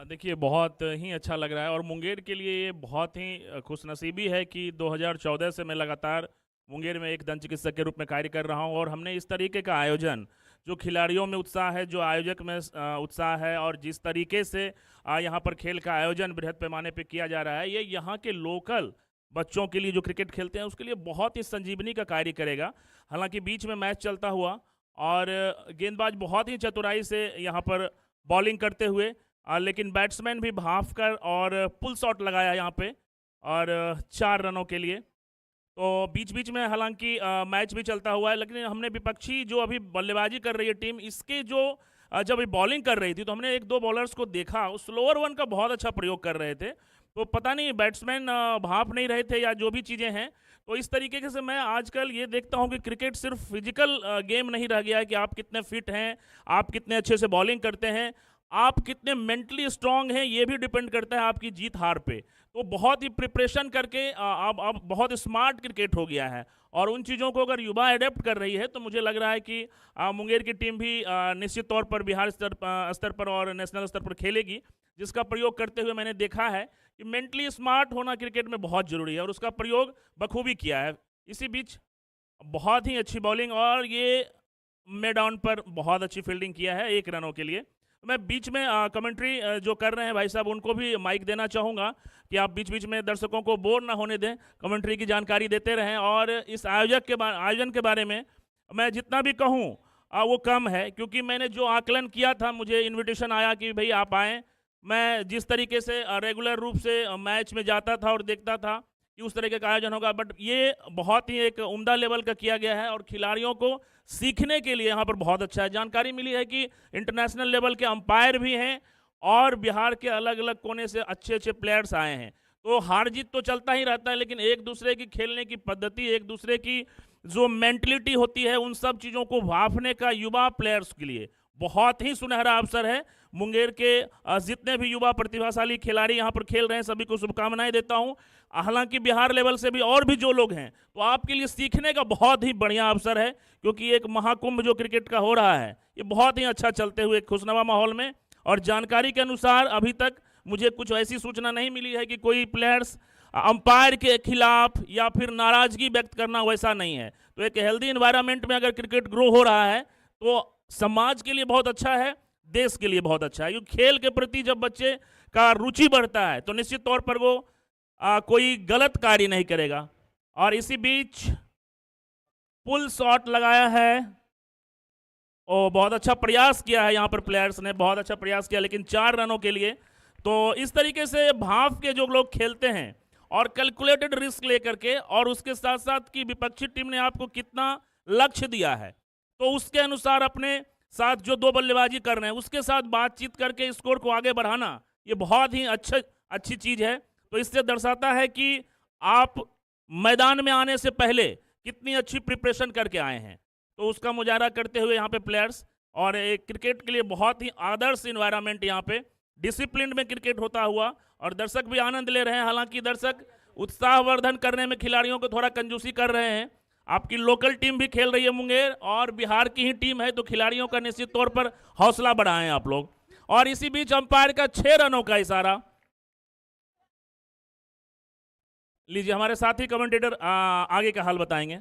[SPEAKER 6] देखिए बहुत ही अच्छा लग रहा है और मुंगेर के लिए ये बहुत ही खुशनसीबी है कि 2014 से मैं लगातार मुंगेर में एक दंत चिकित्सक के रूप में कार्य कर रहा हूं और हमने इस तरीके का आयोजन, जो खिलाड़ियों में उत्साह है, जो आयोजक में उत्साह है और जिस तरीके से यहाँ पर खेल का आयोजन बृहद पैमाने पे किया जा रहा है, ये यहाँ के लोकल बच्चों के लिए जो क्रिकेट खेलते हैं उसके लिए बहुत ही संजीवनी का कार्य करेगा। हालांकि बीच में मैच चलता हुआ और गेंदबाज बहुत ही चतुराई से यहाँ पर बॉलिंग करते हुए, लेकिन बैट्समैन भी भांफ कर और पुल शॉट लगाया यहाँ पे और 4 रनों के लिए। तो बीच बीच में हालांकि मैच भी चलता हुआ है, लेकिन हमने विपक्षी जो अभी बल्लेबाजी कर रही है टीम, इसके जो जब ये बॉलिंग कर रही थी तो हमने 1-2 बॉलर्स को देखा, उस स्लोअर वन का बहुत अच्छा प्रयोग कर रहे थे। तो पता नहीं बैट्समैन भाप नहीं रहे थे या जो भी चीज़ें हैं। तो इस तरीके से मैं आजकल ये देखता हूँ कि क्रिकेट सिर्फ फिजिकल गेम नहीं रह गया है कि आप कितने फिट हैं, आप कितने अच्छे से बॉलिंग करते हैं, आप कितने मेंटली स्ट्रांग हैं, ये भी डिपेंड करता है आपकी जीत हार पे। तो बहुत ही प्रिपरेशन करके अब बहुत स्मार्ट क्रिकेट हो गया है और उन चीज़ों को अगर युवा एडेप्ट कर रही है तो मुझे लग रहा है कि मुंगेर की टीम भी निश्चित तौर पर बिहार स्तर पर और नेशनल स्तर पर खेलेगी, जिसका प्रयोग करते हुए मैंने देखा है कि मेंटली स्मार्ट होना क्रिकेट में बहुत ज़रूरी है और उसका प्रयोग बखूबी किया है। इसी बीच बहुत ही अच्छी बॉलिंग और ये मैदान पर बहुत अच्छी फील्डिंग किया है 1 रनों के लिए। मैं बीच में कमेंट्री जो कर रहे हैं भाई साहब, उनको भी माइक देना चाहूँगा कि आप बीच बीच में दर्शकों को बोर ना होने दें, कमेंट्री की जानकारी देते रहें। और इस आयोजन के बारे में मैं जितना भी कहूँ वो कम है, क्योंकि मैंने जो आकलन किया था, मुझे इन्विटेशन आया कि भाई आप आएँ। मैं जिस तरीके से रेगुलर रूप से मैच में जाता था और देखता था कि उस तरीके का आयोजन होगा, बट ये बहुत ही एक उम्दा लेवल का किया गया है और खिलाड़ियों को सीखने के लिए यहाँ पर बहुत अच्छा है। जानकारी मिली है कि इंटरनेशनल लेवल के अंपायर भी हैं और बिहार के अलग अलग कोने से अच्छे अच्छे प्लेयर्स आए हैं। तो हार जीत तो चलता ही रहता है, लेकिन एक दूसरे की खेलने की पद्धति, एक दूसरे की जो मेंटलिटी होती है, उन सब चीज़ों को भांपने का युवा प्लेयर्स के लिए बहुत ही सुनहरा अवसर है। मुंगेर के जितने भी युवा प्रतिभाशाली खिलाड़ी यहाँ पर खेल रहे हैं, सभी को शुभकामनाएं देता हूँ। हालांकि बिहार लेवल से भी और भी जो लोग हैं, तो आपके लिए सीखने का बहुत ही बढ़िया अवसर है, क्योंकि एक महाकुंभ जो क्रिकेट का हो रहा है, ये बहुत ही अच्छा चलते हुए खुशनवा माहौल में। और जानकारी के अनुसार अभी तक मुझे कुछ ऐसी सूचना नहीं मिली है कि कोई प्लेयर्स अंपायर के खिलाफ या फिर नाराजगी व्यक्त करना, वैसा नहीं है। तो एक हेल्दी एनवायरनमेंट में अगर क्रिकेट ग्रो हो रहा है तो समाज के लिए बहुत अच्छा है, देश के लिए बहुत अच्छा है। क्योंकि खेल के प्रति जब बच्चे का रुचि बढ़ता है तो निश्चित तौर पर वो कोई गलत कार्य नहीं करेगा। और इसी बीच पुल शॉट लगाया है और बहुत अच्छा प्रयास किया है, यहाँ पर प्लेयर्स ने बहुत अच्छा प्रयास किया, लेकिन 4 रनों के लिए। तो इस तरीके से भांप के जो लोग खेलते हैं और कैलकुलेटेड रिस्क लेकर के, और उसके साथ साथ कि विपक्षी टीम ने आपको कितना लक्ष्य दिया है, तो उसके अनुसार अपने साथ जो 2 बल्लेबाजी कर रहे हैं उसके साथ बातचीत करके स्कोर को आगे बढ़ाना, ये बहुत ही अच्छी चीज़ है। तो इससे दर्शाता है कि आप मैदान में आने से पहले कितनी अच्छी प्रिपरेशन करके आए हैं। तो उसका मुजाहरा करते हुए यहाँ पे प्लेयर्स, और एक क्रिकेट के लिए बहुत ही आदर्श इन्वायरमेंट यहाँ पे डिसिप्लिन में क्रिकेट होता हुआ, और दर्शक भी आनंद ले रहे हैं। हालांकि दर्शक उत्साहवर्धन करने में खिलाड़ियों को थोड़ा कंजूसी कर रहे हैं। आपकी लोकल टीम भी खेल रही है मुंगेर, और बिहार की ही टीम है, तो खिलाड़ियों का निश्चित तौर पर हौसला बढ़ाएं आप लोग। और इसी बीच अंपायर का 6 रनों का इशारा। लीजिए, हमारे साथी कमेंटेटर आगे का हाल बताएंगे।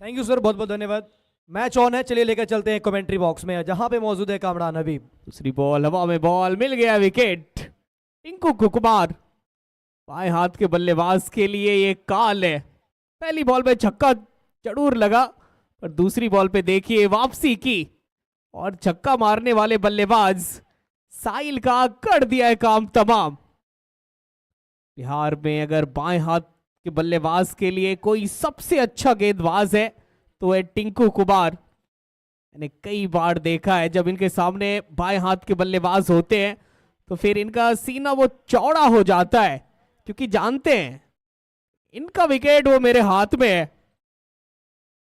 [SPEAKER 1] थैंक यू सर, बहुत बहुत धन्यवाद। मैच ऑन है, चलिए लेकर चलते हैं कमेंट्री बॉक्स में, जहां पे मौजूद है कामरान हबीब।
[SPEAKER 5] दूसरी बॉल हवा में, बॉल मिल गया, विकेट। टिंकू कुमार बाएं हाथ के बल्लेबाज के लिए ये काल है। पहली बॉल पे छक्का जरूर लगा, पर दूसरी बॉल पे देखिए वापसी की, और छक्का मारने वाले बल्लेबाज साहिल का कर दिया है काम तमाम। बिहार में अगर बाएं हाथ के बल्लेबाज के लिए कोई सबसे अच्छा गेंदबाज है तो है टिंकू कुमार। मैंने कई बार देखा है जब इनके सामने बाएं हाथ के बल्लेबाज होते हैं तो फिर इनका सीना वो चौड़ा हो जाता है, क्योंकि जानते हैं इनका विकेट वो मेरे हाथ में है।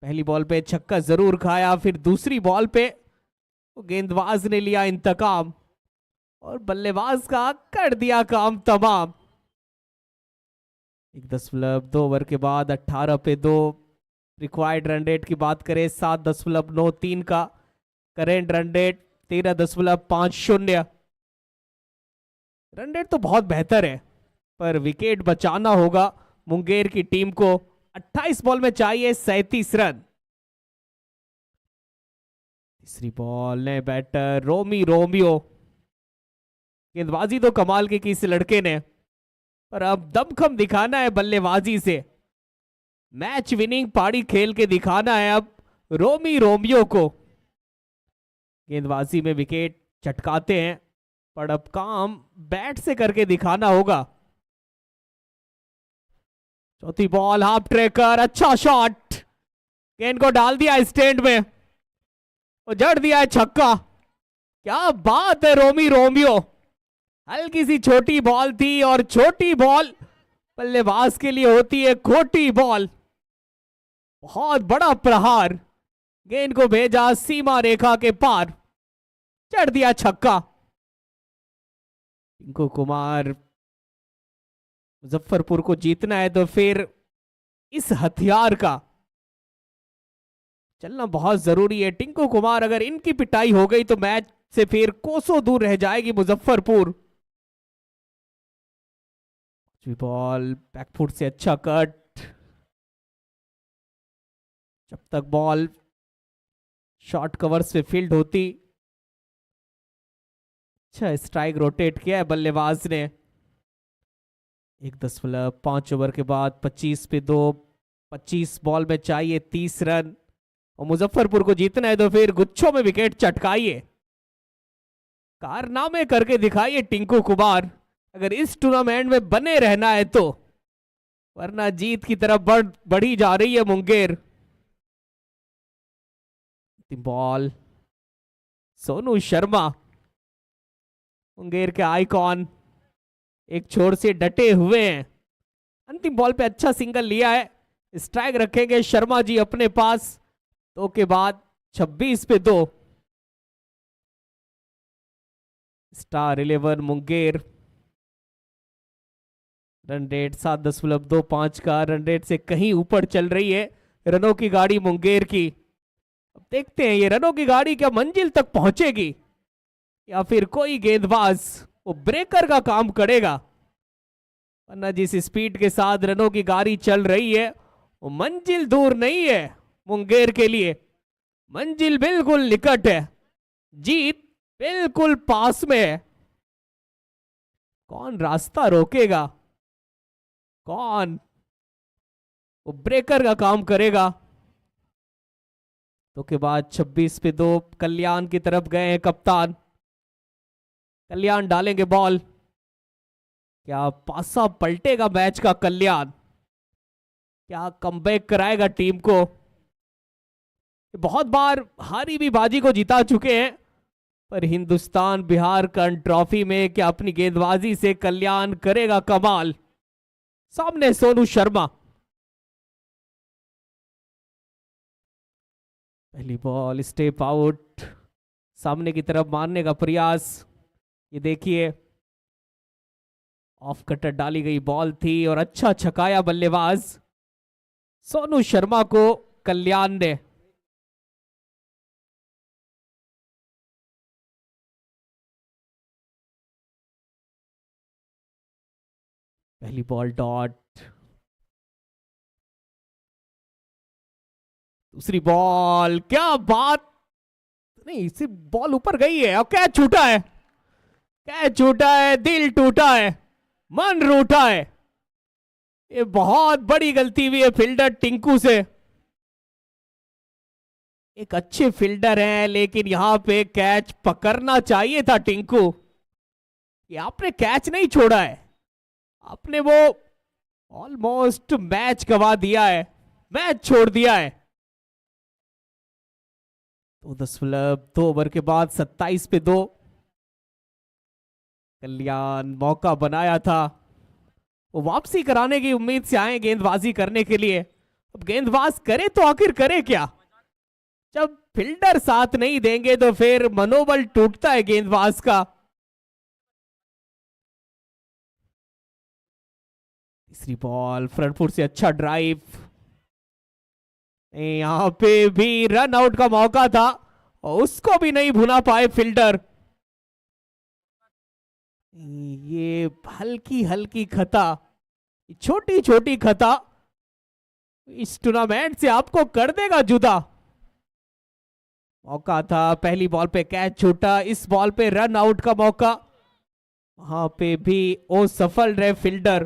[SPEAKER 5] पहली बॉल पे छक्का जरूर खाया, फिर दूसरी बॉल पे वो गेंदबाज ने लिया इंतकाम और बल्लेबाज का कर दिया काम तमाम। 1.2 ओवर के बाद 18 पे 2। रिक्वायर्ड रन रेट की बात करें 7.93 का, current run rate 13.50। Run rate तो बहुत बेहतर है, पर विकेट बचाना होगा मुंगेर की टीम को। 28 बॉल में चाहिए 37 रन। तीसरी बॉल ने बैटर रोमियो। गेंदबाजी तो कमाल की इस लड़के ने, पर अब दमखम दिखाना है बल्लेबाजी से। मैच विनिंग पारी खेल के दिखाना है अब रोमियो को। गेंदबाजी में विकेट चटकाते हैं, पर अब काम बैट से करके दिखाना होगा। चौथी बॉल हाफ ट्रेकर, अच्छा शॉट, गेंद को डाल दिया स्टैंड में और जड़ दिया है छक्का। क्या बात है रोमियो। हल्की सी छोटी बॉल थी, और छोटी बॉल बल्लेबाज के लिए होती है खोटी बॉल। बहुत बड़ा प्रहार, गेंद को भेजा सीमा रेखा के पार, चढ़ दिया छक्का। टिंकू कुमार, मुजफ्फरपुर को जीतना है तो फिर इस हथियार का चलना बहुत जरूरी है। टिंकू कुमार अगर इनकी पिटाई हो गई तो मैच से फिर कोसों दूर रह जाएगी मुजफ्फरपुर। बॉल बैकफुट से अच्छा कट, जब तक बॉल शॉर्ट कवर्स पे फील्ड होती। अच्छा स्ट्राइक रोटेट किया है बल्लेबाज ने। 1.5 ओवर के बाद 25 पे 2। 25 बॉल में चाहिए 30 रन, और मुजफ्फरपुर को जीतना है तो फिर गुच्छों में विकेट चटकाइए, कारनामे करके दिखाइए टिंकू कुमार अगर इस टूर्नामेंट में बने रहना है तो, वरना जीत की तरफ बढ़ी जा रही है मुंगेर। बॉल सोनू शर्मा, मुंगेर के आइकॉन, एक छोर से डटे हुए हैं। अंतिम बॉल पे अच्छा सिंगल लिया है, स्ट्राइक रखेंगे शर्मा जी अपने पास। 2 के बाद 26 पे 2। स्टार 11 मुंगेर, रन रेट 7.25 का, रन रेट से कहीं ऊपर चल रही है रनों की गाड़ी मुंगेर की। अब देखते हैं ये रनों की गाड़ी क्या मंजिल तक पहुंचेगी, या फिर कोई गेंदबाज वो ब्रेकर का काम करेगा। वरना जिस स्पीड के साथ रनों की गाड़ी चल रही है वो मंजिल दूर नहीं है मुंगेर के लिए, मंजिल बिल्कुल निकट है, जीत बिल्कुल पास में है। कौन रास्ता रोकेगा, कौन वो ब्रेकर का काम करेगा। तो के बाद 26 पे 2। कल्याण की तरफ गए हैं कप्तान, कल्याण डालेंगे बॉल। क्या पासा पलटेगा मैच का कल्याण, क्या कमबैक कराएगा टीम को। बहुत बार हारी भी बाजी को जिता चुके हैं, पर हिंदुस्तान बिहार कप ट्रॉफी में क्या अपनी गेंदबाजी से कल्याण करेगा कमाल। सामने सोनू शर्मा, पहली बॉल स्टेप आउट, सामने की तरफ मारने का प्रयास, ये देखिए ऑफ कटर डाली गई बॉल थी और अच्छा छकाया बल्लेबाज सोनू शर्मा को कल्याण ने। पहली बॉल डॉट, दूसरी बॉल, क्या बात नहीं, इसी बॉल ऊपर गई है और कैच छूटा है, कैच छूटा है, दिल टूटा है, मन रूठा है। ये बहुत बड़ी गलती हुई है फील्डर टिंकू से। एक अच्छे फील्डर हैं लेकिन यहां पे कैच पकड़ना चाहिए था टिंकू। ये आपने कैच नहीं छोड़ा है, आपने वो ऑलमोस्ट मैच गवा दिया है, मैच छोड़ दिया है। तो 2 ओवर के बाद 27 पे 2। कल्याण मौका बनाया था, वो वापसी कराने की उम्मीद से आए गेंदबाजी करने के लिए। अब गेंदबाज करे तो आखिर करे क्या, जब फील्डर साथ नहीं देंगे तो फिर मनोबल टूटता है गेंदबाज का। तीसरी बॉल, फ्रंट फुट से अच्छा ड्राइव, यहां पे भी रन आउट का मौका था और उसको भी नहीं भुना पाए फील्डर। ये हल्की हल्की खता, छोटी छोटी खता इस टूर्नामेंट से आपको कर देगा जुदा। मौका था, पहली बॉल पे कैच छूटा, इस बॉल पे रन आउट का मौका, वहां पे भी वो सफल रहे फील्डर।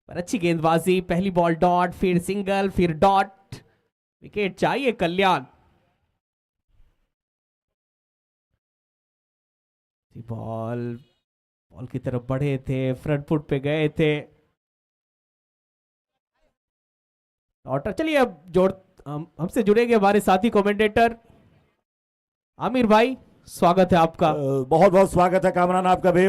[SPEAKER 5] पर अच्छी गेंदबाजी, पहली बॉल डॉट, फिर सिंगल, फिर डॉट, विकेट चाहिए कल्याण। बॉल की तरफ बढ़े थे, फ्रंट फुट पे गए थे डॉटर। चलिए अब हमसे जुड़ेंगे हमारे साथी कमेंटेटर आमिर भाई, स्वागत है आपका।
[SPEAKER 4] बहुत बहुत स्वागत है कामरान आपका भी।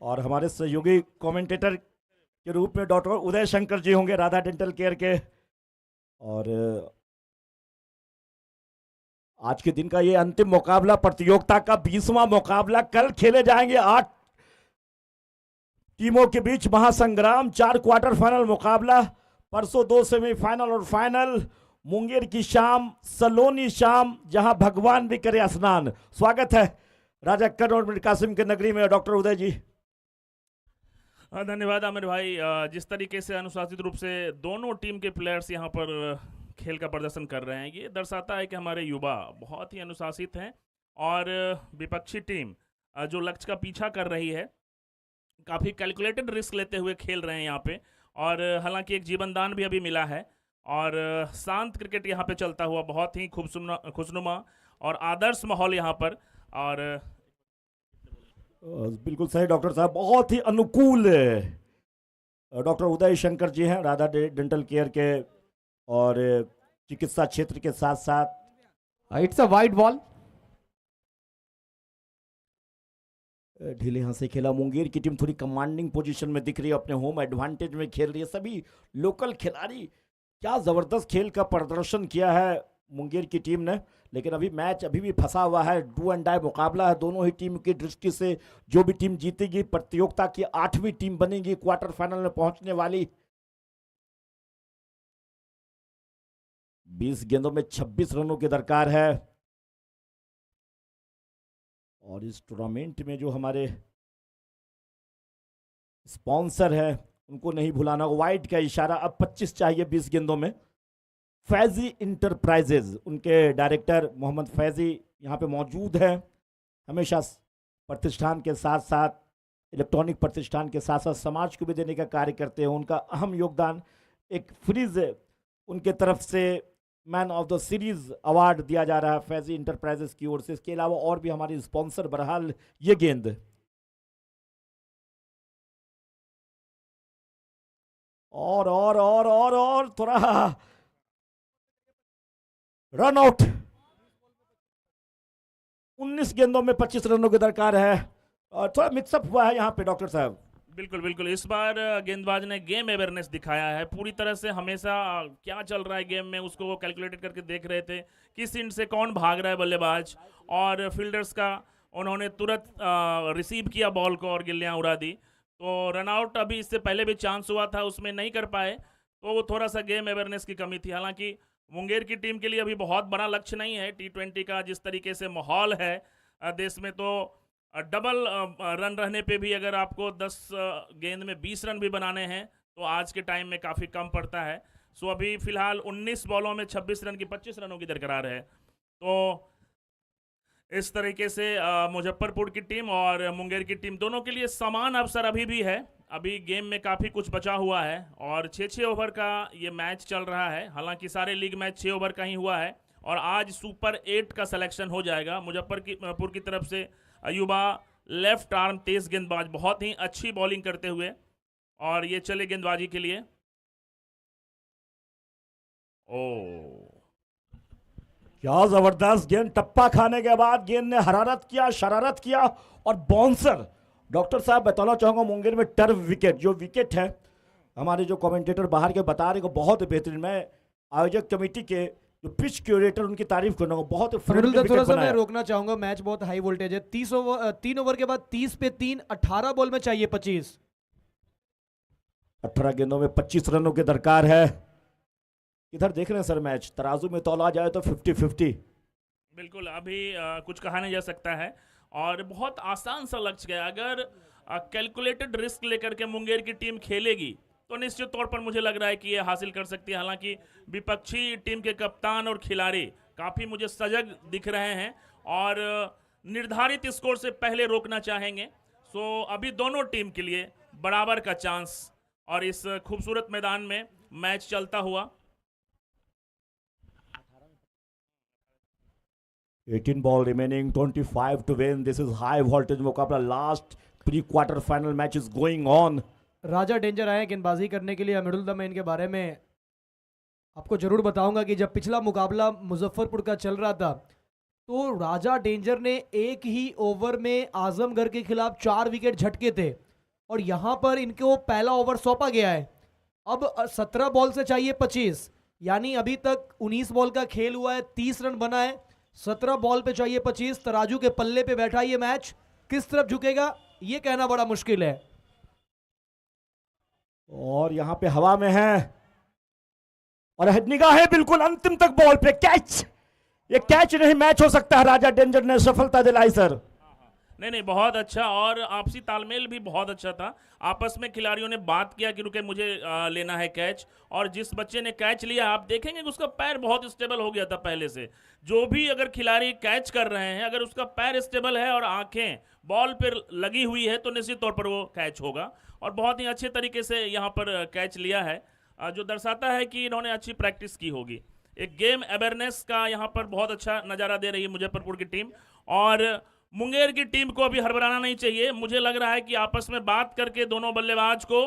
[SPEAKER 4] और हमारे सहयोगी कमेंटेटर के रूप में डॉक्टर उदय शंकर जी होंगे राधा डेंटल केयर के। और आज के दिन का ये अंतिम मुकाबला, प्रतियोगिता का 20वां मुकाबला, कल खेले जाएंगे 8 टीमों के बीच महासंग्राम, 4 क्वार्टर फाइनल मुकाबला, परसों 2 सेमीफाइनल और फाइनल। मुंगेर की शाम, सलोनी शाम, जहां भगवान भी करे स्नान। स्वागत है राजा कर और मीर कासिम के नगरी में डॉक्टर उदय जी।
[SPEAKER 6] धन्यवाद आमिर भाई। जिस तरीके से अनुशासित रूप से दोनों टीम के प्लेयर्स यहाँ पर खेल का प्रदर्शन कर रहे हैं, ये दर्शाता है कि हमारे युवा बहुत ही अनुशासित हैं और विपक्षी टीम जो लक्ष्य का पीछा कर रही है, काफ़ी कैलकुलेटेड रिस्क लेते हुए खेल रहे हैं यहाँ पे। और हालांकि एक जीवन दान भी अभी मिला है और शांत क्रिकेट यहाँ पे चलता हुआ, बहुत ही खुशनुमा और आदर्श माहौल यहाँ पर। और
[SPEAKER 4] बिल्कुल सही डॉक्टर साहब, बहुत ही अनुकूल डॉक्टर उदय शंकर जी हैं राधा डेंटल केयर के और चिकित्सा क्षेत्र के साथ साथ।
[SPEAKER 5] इट्स अ वाइड बॉल,
[SPEAKER 4] ढीले हाथ से खेला। मुंगेर की टीम थोड़ी कमांडिंग पोजीशन में दिख रही है, अपने होम एडवांटेज में खेल रही है। सभी लोकल खिलाड़ी, क्या जबरदस्त खेल का प्रदर्शन किया है मुंगेर की टीम ने। लेकिन अभी मैच अभी भी फंसा हुआ है, डू एंड डाई मुकाबला है दोनों ही टीम की दृष्टि से। जो भी टीम जीतेगी प्रतियोगिता की 8वीं टीम बनेगी, क्वार्टर फाइनल में पहुंचने वाली। 20 गेंदों में 26 रनों की दरकार है। और इस टूर्नामेंट में जो हमारे स्पॉन्सर है उनको नहीं भुलाना, वाइड का इशारा। अब 25 चाहिए 20 गेंदों में। फैजी इंटरप्राइजेज, उनके डायरेक्टर मोहम्मद फैजी यहाँ पे मौजूद हैं। हमेशा प्रतिष्ठान के साथ साथ, इलेक्ट्रॉनिक प्रतिष्ठान के साथ साथ समाज को भी देने का कार्य करते हैं। उनका अहम योगदान। एक फ्रिज उनके तरफ से man of the series award दिया जा रहा है फैजी इंटरप्राइजेस की ओर से। इसके अलावा और भी हमारे स्पॉन्सर। बहरहाल ये गेंद और थोड़ा रन आउट। 19 गेंदों में 25 रनों की दरकार है और थोड़ा मिक्सअप हुआ है यहाँ पे डॉक्टर साहब।
[SPEAKER 6] बिल्कुल बिल्कुल, इस बार गेंदबाज ने गेम अवेयरनेस दिखाया है पूरी तरह से। हमेशा क्या चल रहा है गेम में उसको वो कैलकुलेटेड करके देख रहे थे, किस इंड से कौन भाग रहा है बल्लेबाज, और फील्डर्स का उन्होंने तुरंत रिसीव किया बॉल को और गिल्लियां उड़ा दी। तो रनआउट अभी इससे पहले भी चांस हुआ था, उसमें नहीं कर पाए, तो वो थोड़ा सा गेम अवेयरनेस की कमी थी। हालांकि मुंगेर की टीम के लिए अभी बहुत बड़ा लक्ष्य नहीं है T20 का, जिस तरीके से माहौल है देश में, तो डबल रन रहने पे भी अगर आपको 10 गेंद में 20 रन भी बनाने हैं तो आज के टाइम में काफ़ी कम पड़ता है। सो अभी फिलहाल 19 बॉलों में 26 रन की 25 रनों की दरकरार है। तो इस तरीके से मुजफ्फरपुर की टीम और मुंगेर की टीम दोनों के लिए समान अवसर अभी भी है। अभी गेम में काफ़ी कुछ बचा हुआ है और 6-6 ओवर का ये मैच चल रहा है। हालांकि सारे लीग मैच 6 ओवर का ही हुआ है और आज सुपर 8 का सिलेक्शन हो जाएगा। मुजफ्फरपुर की तरफ से अयूबा लेफ्ट आर्म तेज गेंदबाज, बहुत ही अच्छी बॉलिंग करते हुए, और ये चले गेंदबाजी के लिए।
[SPEAKER 4] क्या जबरदस्त गेंद, टप्पा खाने के बाद गेंद ने हरारत किया, शरारत किया और बाउंसर। डॉक्टर साहब बताना चाहूंगा मुंगेर में टर्फ विकेट, जो विकेट है हमारे जो कमेंटेटर बाहर के बता रहे हैं बहुत बेहतरीन। मैं आयोजक कमेटी के जो पिच क्यूरेटर उनकी तारीफ करना, बहुत
[SPEAKER 1] थोड़ा सा मैं रोकना चाहूंगा, मैच बहुत हाई वोल्टेज है। 3 ओवर के बाद 30 पे 3, 18 बॉल में चाहिए 25।
[SPEAKER 4] 18 गेंदों में 25 रनों की दरकार है। इधर देख रहे हैं सर, मैच तराजू में तौला जाए तो 50-50।
[SPEAKER 6] बिल्कुल, अभी कुछ कहा नहीं जा सकता है और बहुत आसान सा लक्ष्य है। अगर कैलकुलेटेड रिस्क लेकर के मुंगेर की टीम खेलेगी तो निश्चित तौर पर मुझे लग रहा है कि ये हासिल कर सकती है। हालांकि विपक्षी टीम के कप्तान और खिलाड़ी काफ़ी मुझे सजग दिख रहे हैं और निर्धारित स्कोर से पहले रोकना चाहेंगे। सो अभी दोनों टीम के लिए बराबर का चांस और इस खूबसूरत मैदान में मैच चलता हुआ।
[SPEAKER 4] 18 ball remaining, 25 to win. This is high voltage मुकाबला, last pre quarter final match is going on.
[SPEAKER 1] Raja danger आए गेंदबाजी करने के लिए। अमीरुल द मैं इनके बारे में आपको जरूर बताऊंगा कि जब पिछला मुकाबला मुजफ्फरपुर का चल रहा था तो राजा डेंजर ने एक ही ओवर में आजमगढ़ के खिलाफ 4 विकेट झटके थे और यहां पर इनको पहला ओवर सौंपा गया है। अब 17 बॉल से चाहिए 25, यानी अभी तक 19 बॉल का खेल हुआ है, 30 रन बना है। 17 बॉल पे चाहिए 25। तराजू के पल्ले पे बैठा ये मैच, किस तरफ झुकेगा ये कहना बड़ा मुश्किल है।
[SPEAKER 4] और यहां पे हवा में है और निगाहें बिल्कुल अंतिम तक बॉल पे। कैच, ये कैच नहीं मैच हो सकता है। राजा डेंजर ने सफलता दिलाई सर।
[SPEAKER 6] नहीं, बहुत अच्छा और आपसी तालमेल भी बहुत अच्छा था। आपस में खिलाड़ियों ने बात किया कि रुके मुझे लेना है कैच, और जिस बच्चे ने कैच लिया आप देखेंगे कि उसका पैर बहुत स्टेबल हो गया था पहले से। जो भी अगर खिलाड़ी कैच कर रहे हैं, अगर उसका पैर स्टेबल है और आंखें बॉल पर लगी हुई है तो निश्चित तौर पर वो कैच होगा। और बहुत ही अच्छे तरीके से यहाँ पर कैच लिया है, जो दर्शाता है कि इन्होंने अच्छी प्रैक्टिस की होगी। एक गेम अवेयरनेस का यहाँ पर बहुत अच्छा नज़ारा दे रही है मुजफ्फरपुर की टीम, और मुंगेर की टीम को अभी हड़बड़ाना नहीं चाहिए। मुझे लग रहा है कि आपस में बात करके दोनों बल्लेबाज को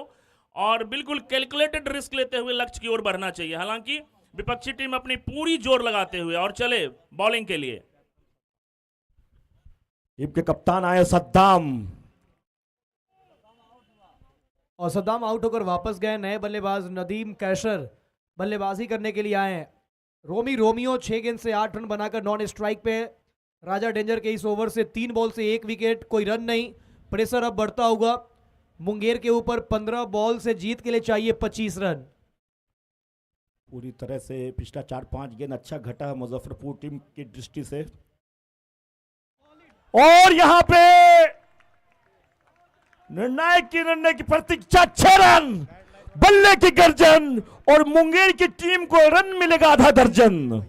[SPEAKER 6] और बिल्कुल कैलकुलेटेड रिस्क लेते हुए लक्ष्य की ओर बढ़ना चाहिए। हालांकि विपक्षी टीम अपनी पूरी जोर लगाते हुए और चले बॉलिंग के लिए।
[SPEAKER 4] टीम के कप्तान आए सद्दाम,
[SPEAKER 1] और सद्दाम आउट होकर वापस गए। नए बल्लेबाज नदीम कैशर बल्लेबाजी करने के लिए आए हैं। रोमियो 6 गेंद से 8 रन बनाकर नॉन स्ट्राइक पे। राजा डेंजर के इस ओवर से 3 बॉल से 1 विकेट, कोई रन नहीं। प्रेशर अब बढ़ता होगा मुंगेर के ऊपर। 15 बॉल से जीत के लिए चाहिए 25 रन।
[SPEAKER 4] पूरी तरह से पिछला 4-5 गेंद अच्छा घटा है मुजफ्फरपुर टीम की दृष्टि से। और यहां पे निर्णायक की प्रतीक्षा, 6 रन, बल्ले की गर्जन और मुंगेर की टीम को रन मिलेगा आधा दर्जन।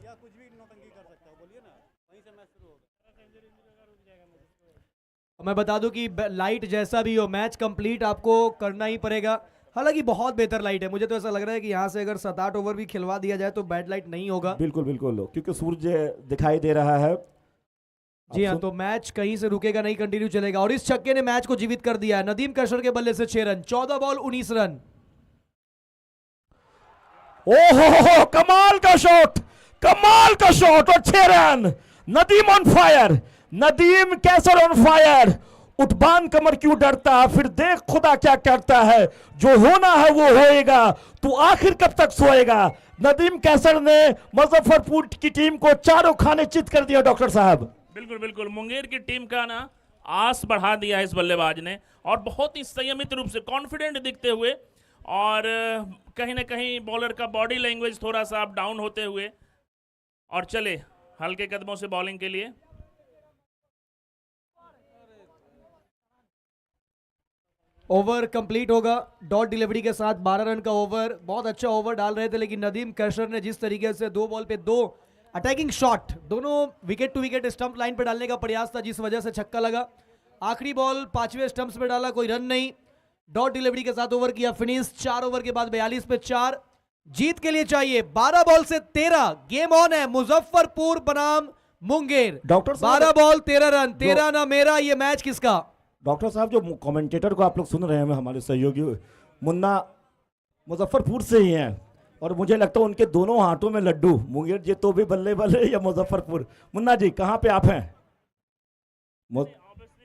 [SPEAKER 1] मैं बता दूं कि लाइट जैसा भी हो मैच कंप्लीट आपको करना ही पड़ेगा। हालांकि बहुत बेहतर लाइट है, मुझे तो ऐसा लग रहा है कि यहाँ से अगर 7-8 ओवर भी खिलवा दिया जाए तो बैड लाइट नहीं होगा।
[SPEAKER 4] बिल्कुल बिल्कुल, क्योंकि सूर्य दिखाई दे रहा है।
[SPEAKER 1] जी हाँ, तो मैच कहीं से रुकेगा नहीं, कंटिन्यू चलेगा। और इस छक्के ने मैच को जीवित कर दिया है। नदीम कैशर के बल्ले से 6 रन, 14 बॉल 19 रन।
[SPEAKER 4] ओहो, कमाल का शॉट, कमाल का शॉट और 6 run. Nadeem on fire, Nadeem Qaiser on fire. उठबान कमर क्यों डरता, फिर देख खुदा क्या करता है, जो होना है वो होएगा, तू आखिर कब तक सोएगा। नदीम कैसर ने मुजफ्फरपुर की टीम को चारों खाने चित कर दिया डॉक्टर साहब।
[SPEAKER 6] बिल्कुल बिल्कुल, मुंगेर की टीम का ना आस बढ़ा दिया इस बल्लेबाज ने, और बहुत ही संयमित रूप से कॉन्फिडेंट दिखते हुए, और कहीं ना कहीं बॉलर का बॉडी लैंग्वेज थोड़ा सा अप डाउन होते हुए, और चले हल्के कदमों से बॉलिंग के लिए।
[SPEAKER 1] ओवर कंप्लीट होगा डॉट डिलीवरी के साथ। 12 रन का ओवर, बहुत अच्छा ओवर डाल रहे थे, लेकिन नदीम कैसर ने जिस तरीके से 2 बॉल पे 2 अटैकिंग शॉट, दोनों wicket to wicket stump line पर डालने का प्रयास था, जिस वजह से छक्का लगा। आखिरी बॉल 5वें स्टंप्स पे डाला, कोई रन नहीं। डॉट डिलीवरी के साथ ओवर किया फिनिश। 4 ओवर के बाद 42 पे 4 जीत के लिए चाहिए। 12 बॉल से 13 गेम ऑन है मुजफ्फरपुर बनाम मुंगेर।
[SPEAKER 4] डॉक्टर साहब
[SPEAKER 1] 12 बॉल 13 रन, 13 ना मेरा, ये मैच किसका?
[SPEAKER 4] डॉक्टर साहब जो कमेंटेटर को आप लोग सुन रहे हैं, हमारे सहयोगी मुन्ना मुजफ्फरपुर से ही हैं, और मुझे लगता है उनके दोनों हाथों में लड्डू, मुंगेर जी तो भी बल्ले बल्ले या मुजफ्फरपुर। मुन्ना जी कहाँ पे आप हैं,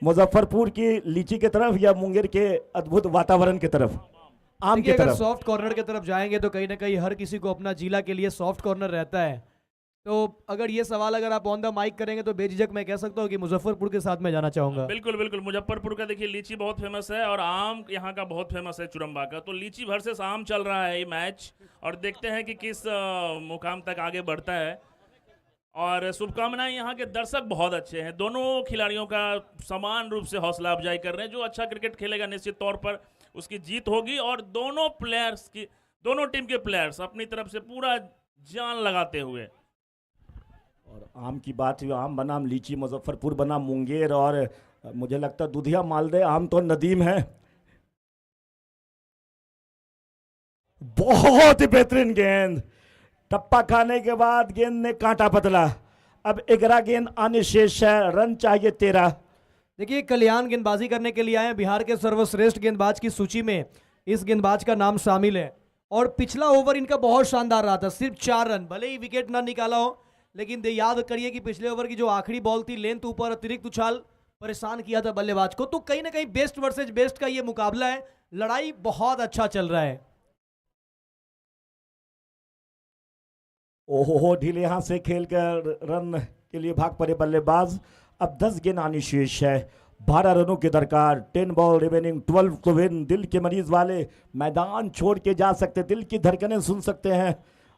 [SPEAKER 4] मुजफ्फरपुर की लीची की तरफ या मुंगेर के अद्भुत वातावरण की तरफ, आम की
[SPEAKER 1] अगर
[SPEAKER 4] तरफ?
[SPEAKER 1] सॉफ्ट कॉर्नर की तरफ जाएंगे तो कहीं ना कहीं हर किसी को अपना जिला के लिए सॉफ्ट कॉर्नर रहता है। तो अगर ये सवाल अगर आप ऑन द माइक करेंगे तो बेझिझक मैं कह सकता हूँ कि मुजफ्फरपुर के साथ मैं जाना चाहूंगा।
[SPEAKER 6] बिल्कुल बिल्कुल, मुजफ्फरपुर का देखिए लीची बहुत फेमस है, और आम यहाँ का बहुत फेमस है चुरम्बा का। तो लीची वर्सेस आम चल रहा है ये मैच, और देखते हैं कि किस मुकाम तक आगे बढ़ता है। और शुभकामनाएं, यहाँ के दर्शक बहुत अच्छे हैं, दोनों खिलाड़ियों का समान रूप से हौसला अफजाई कर रहे हैं। जो अच्छा क्रिकेट खेलेगा निश्चित तौर पर उसकी जीत होगी, और दोनों प्लेयर्स की, दोनों टीम के प्लेयर्स अपनी तरफ से पूरा जान लगाते हुए।
[SPEAKER 4] और आम की बात हुई, आम बनाम लीची, मुजफ्फरपुर बनाम मुंगेर, और मुझे लगता है दुधिया मालदह आम तो नदीम है। बहुत ही बेहतरीन गेंद, टप्पा खाने के बाद गेंद ने कांटा बदला। अब 11 गेंद आने शेष है, रन चाहिए 13।
[SPEAKER 1] देखिए कल्याण गेंदबाजी करने के लिए आए हैं, बिहार के सर्वश्रेष्ठ गेंदबाज की सूची में इस गेंदबाज का नाम शामिल है। और पिछला ओवर इनका बहुत शानदार रहा था, सिर्फ 4 रन, भले ही विकेट ना निकाला हो, लेकिन याद करिए कि पिछले ओवर की जो आखिरी बॉल थी, लेंथ ऊपर अतिरिक्त उछाल, परेशान किया था बल्लेबाज को। तो कहीं ना कहीं बेस्ट वर्सेज बेस्ट का ये मुकाबला है, लड़ाई बहुत अच्छा चल रहा है।
[SPEAKER 4] ओहो, ढीले हाथ से खेलकर रन के लिए भाग पड़े बल्लेबाज। अब 10 गेंद आनी शेष है, 12 रनों की दरकार, 10 बॉल रिमेनिंग, 12 टू विन। दिल के मरीज वाले मैदान छोड़ के जा सकते, दिल की धड़कनें सुन सकते हैं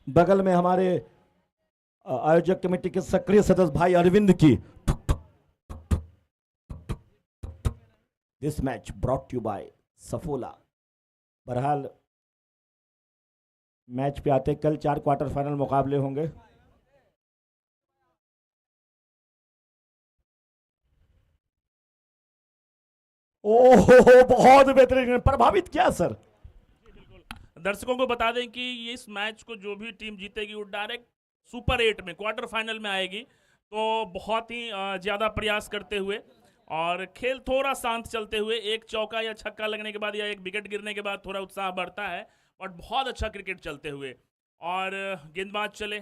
[SPEAKER 4] बगल में हमारे आयोजक कमेटी के सक्रिय सदस्य भाई अरविंद की। This match brought you by Saffola. बहरहाल मैच पे आते, कल 4 क्वार्टर फाइनल मुकाबले होंगे। ओहो, बहुत बेहतरीन, प्रभावित किया सर।
[SPEAKER 6] दर्शकों को बता दें कि इस मैच को जो भी टीम जीतेगी वो डायरेक्ट सुपर 8 में, क्वार्टर फाइनल में आएगी। तो बहुत ही ज़्यादा प्रयास करते हुए और खेल थोड़ा शांत चलते हुए, एक चौका या छक्का लगने के बाद या एक विकेट गिरने के बाद थोड़ा उत्साह बढ़ता है, और बहुत अच्छा क्रिकेट चलते हुए। और गेंदबाज चले,